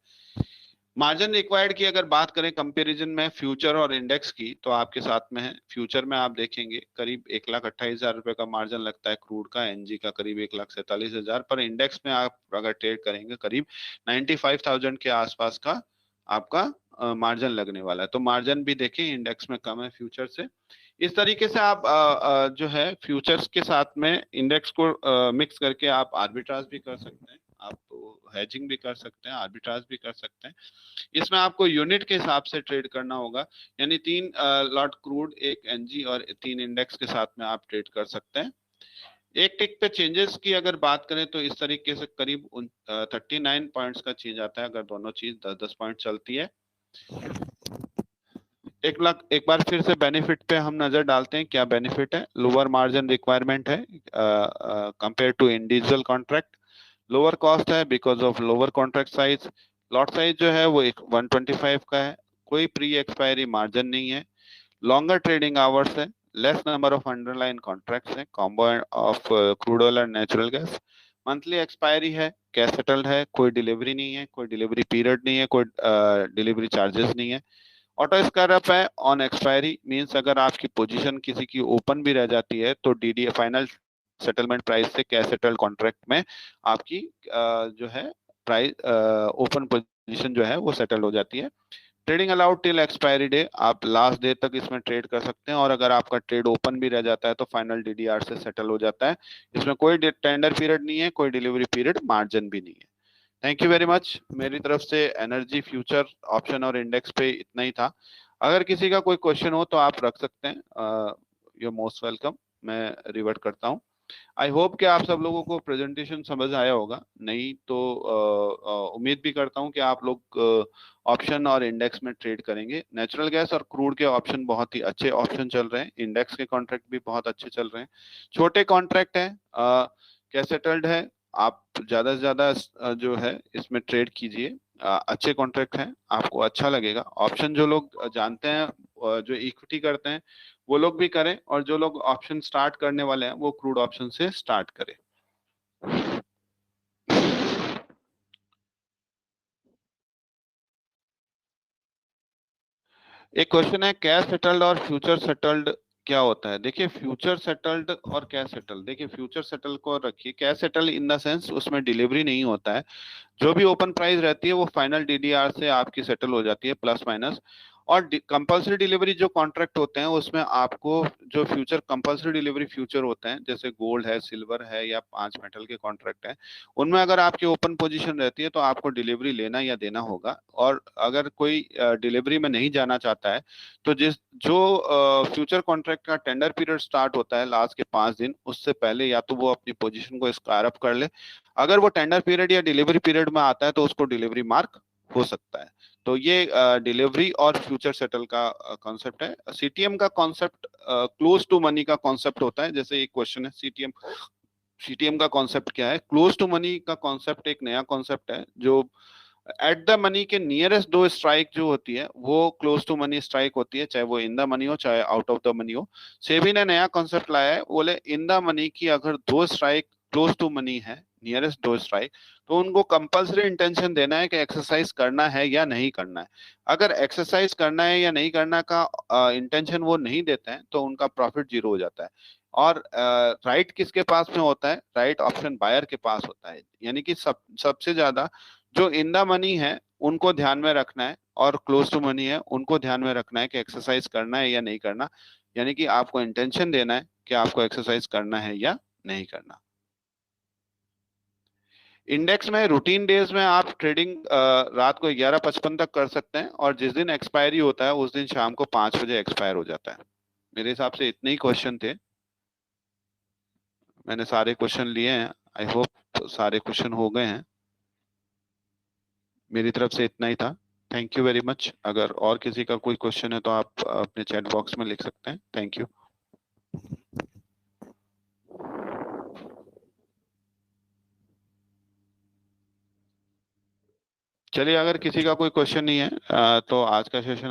मार्जिन रिक्वायर्ड की अगर बात करें कंपैरिजन में फ्यूचर और इंडेक्स की, तो आपके साथ में है फ्यूचर में आप देखेंगे करीब 1,28,000 रुपए का मार्जिन लगता है क्रूड का, एनजी का करीब 1,47,000, पर इंडेक्स में आप अगर ट्रेड करेंगे करीब 95,000 के आसपास का आपका मार्जिन लगने वाला है। तो मार्जिन भी देखिए इंडेक्स में कम है फ्यूचर से। इस तरीके से आप जो है फ्यूचर्स के साथ में इंडेक्स को मिक्स करके आप आर्बिट्राज भी कर सकते हैं, आप तो हेजिंग भी कर सकते हैं, आर्बिट्राज भी कर सकते हैं। इसमें आपको यूनिट के हिसाब से ट्रेड करना होगा, यानी 3 लॉट क्रूड, 1 एनजी और 3 इंडेक्स के साथ में आप ट्रेड कर सकते हैं। एक टिक पे चेंजेस की अगर बात करें तो इस तरीके से करीब 39 पॉइंट्स का चेंज आता है अगर दोनों चीज 10-10 पॉइंट चलती है। एक बार फिर से बेनिफिट पे हम नजर डालते हैं, क्या बेनिफिट है। लोअर मार्जिन रिक्वायरमेंट है compare to individual contract. Lower cost है because of lower contract size. Lot size जो है वो 125 का है। कोई प्री एक्सपायरी मार्जिन नहीं है। लॉन्गर ट्रेडिंग आवर्स है। Less number of underline contracts है, combo of crude oil and natural gas. Monthly expiry है, कैश सेटल्ड है, कोई डिलीवरी नहीं है, कोई डिलीवरी पीरियड नहीं है, कोई डिलीवरी चार्जेस नहीं है। ऑटो स्क्वायर है ऑन एक्सपायरी, मींस अगर आपकी पोजीशन किसी की ओपन भी रह जाती है तो डीडीए फाइनल सेटलमेंट प्राइस से कैश सेटल्ड कॉन्ट्रैक्ट में आपकी जो है प्राइस ओपन पोजीशन जो है वो सेटल हो जाती है। Trading allowed till expiry day, आप लास्ट डे तक इसमें ट्रेड कर सकते हैं, और अगर आपका ट्रेड ओपन भी रह जाता है तो फाइनल डीडीआर से सेटल हो जाता है। इसमें कोई टेंडर पीरियड नहीं है, कोई डिलीवरी पीरियड मार्जिन भी नहीं है। Thank you very much. मेरी तरफ से एनर्जी फ्यूचर ऑप्शन और इंडेक्स पे इतना ही था। अगर किसी का कोई क्वेश्चन हो तो आप रख सकते हैं, यू मोस्ट वेलकम। मैं रिवर्ट करता हूँ। आई होप कि आप सब लोगों को प्रेजेंटेशन समझ आया होगा, नहीं तो उम्मीद भी करता हूं कि आप लोग ऑप्शन और इंडेक्स में ट्रेड करेंगे। नेचुरल गैस और क्रूड के ऑप्शन बहुत ही अच्छे ऑप्शन चल रहे हैं, इंडेक्स के कॉन्ट्रैक्ट भी बहुत अच्छे चल रहे हैं। छोटे कॉन्ट्रैक्ट हैं, क्या सेटल्ड है, आप ज्यादा से ज्यादा जो है इसमें ट्रेड कीजिए। अच्छे कॉन्ट्रैक्ट हैं, आपको अच्छा लगेगा। ऑप्शन जो लोग जानते हैं, जो इक्विटी करते हैं, वो लोग भी करें, और जो लोग ऑप्शन स्टार्ट करने वाले हैं वो क्रूड ऑप्शन से स्टार्ट करें। एक क्वेश्चन है, कैश सेटल्ड और फ्यूचर सेटल्ड क्या होता है। देखिए फ्यूचर सेटल्ड और कैश सेटल्ड, देखिए फ्यूचर सेटल को रखिए, cash settle in the sense उसमें डिलीवरी नहीं होता है। जो भी ओपन प्राइस रहती है वो फाइनल डीडीआर से आपकी सेटल हो जाती है, प्लस माइनस। और कंपलसरी डिलीवरी जो कॉन्ट्रैक्ट होते हैं उसमें आपको, जो फ्यूचर कंपलसरी डिलीवरी फ्यूचर होते हैं जैसे गोल्ड है, सिल्वर है, या 5 मेटल के कॉन्ट्रैक्ट है, उनमें अगर आपकी ओपन पोजीशन रहती है तो आपको डिलीवरी लेना या देना होगा। और अगर कोई डिलीवरी में नहीं जाना चाहता है तो जिस जो फ्यूचर कॉन्ट्रैक्ट का टेंडर पीरियड स्टार्ट होता है लास्ट के 5 दिन, उससे पहले या तो वो अपनी पोजीशन को स्क्वायर अप कर ले। अगर वो टेंडर पीरियड या डिलीवरी पीरियड में आता है तो उसको डिलीवरी मार्क हो सकता है। तो ये डिलीवरी और फ्यूचर सेटल का कॉन्सेप्ट है। सीटीएम का कॉन्सेप्ट क्लोज टू मनी का कॉन्सेप्ट होता है। जैसे एक क्वेश्चन है, सीटीएम, सीटीएम का कॉन्सेप्ट क्या है। क्लोज टू मनी का कॉन्सेप्ट एक नया कॉन्सेप्ट है, जो एट द मनी के नियरेस्ट दो स्ट्राइक जो होती है वो क्लोज टू मनी स्ट्राइक होती है, चाहे वो इन द मनी हो चाहे आउट ऑफ द मनी हो। सेबी ने नया कॉन्सेप्ट लाया है, बोले इन द मनी की अगर दो स्ट्राइक क्लोज टू मनी है, नियरेस्ट दो स्ट्राइक, तो उनको कंपल्सरी इंटेंशन देना है कि एक्सरसाइज करना है या नहीं करना है। अगर एक्सरसाइज करना है या नहीं करना का इंटेंशन वो नहीं देते हैं तो उनका प्रॉफिट जीरो हो जाता है। और राइट किसके पास में होता है, राइट ऑप्शन बायर के पास होता है। यानी कि सबसे ज्यादा जो इन द मनी है उनको ध्यान में रखना है, और क्लोज टू मनी है उनको ध्यान में रखना है कि एक्सरसाइज करना है या नहीं करना। यानी कि आपको इंटेंशन देना है कि आपको एक्सरसाइज करना है या नहीं करना। इंडेक्स में रूटीन डेज में आप ट्रेडिंग रात को 11:55 तक कर सकते हैं, और जिस दिन एक्सपायरी होता है उस दिन शाम को 5 बजे एक्सपायर हो जाता है। मेरे हिसाब से इतने ही क्वेश्चन थे, मैंने सारे क्वेश्चन लिए हैं। आई होप सारे क्वेश्चन हो गए हैं। मेरी तरफ से इतना ही था। Thank you very much. अगर और किसी का कोई क्वेश्चन है तो आप अपने चैट बॉक्स में लिख सकते हैं। Thank you. चलिए, अगर किसी का कोई क्वेश्चन नहीं है तो आज का सेशन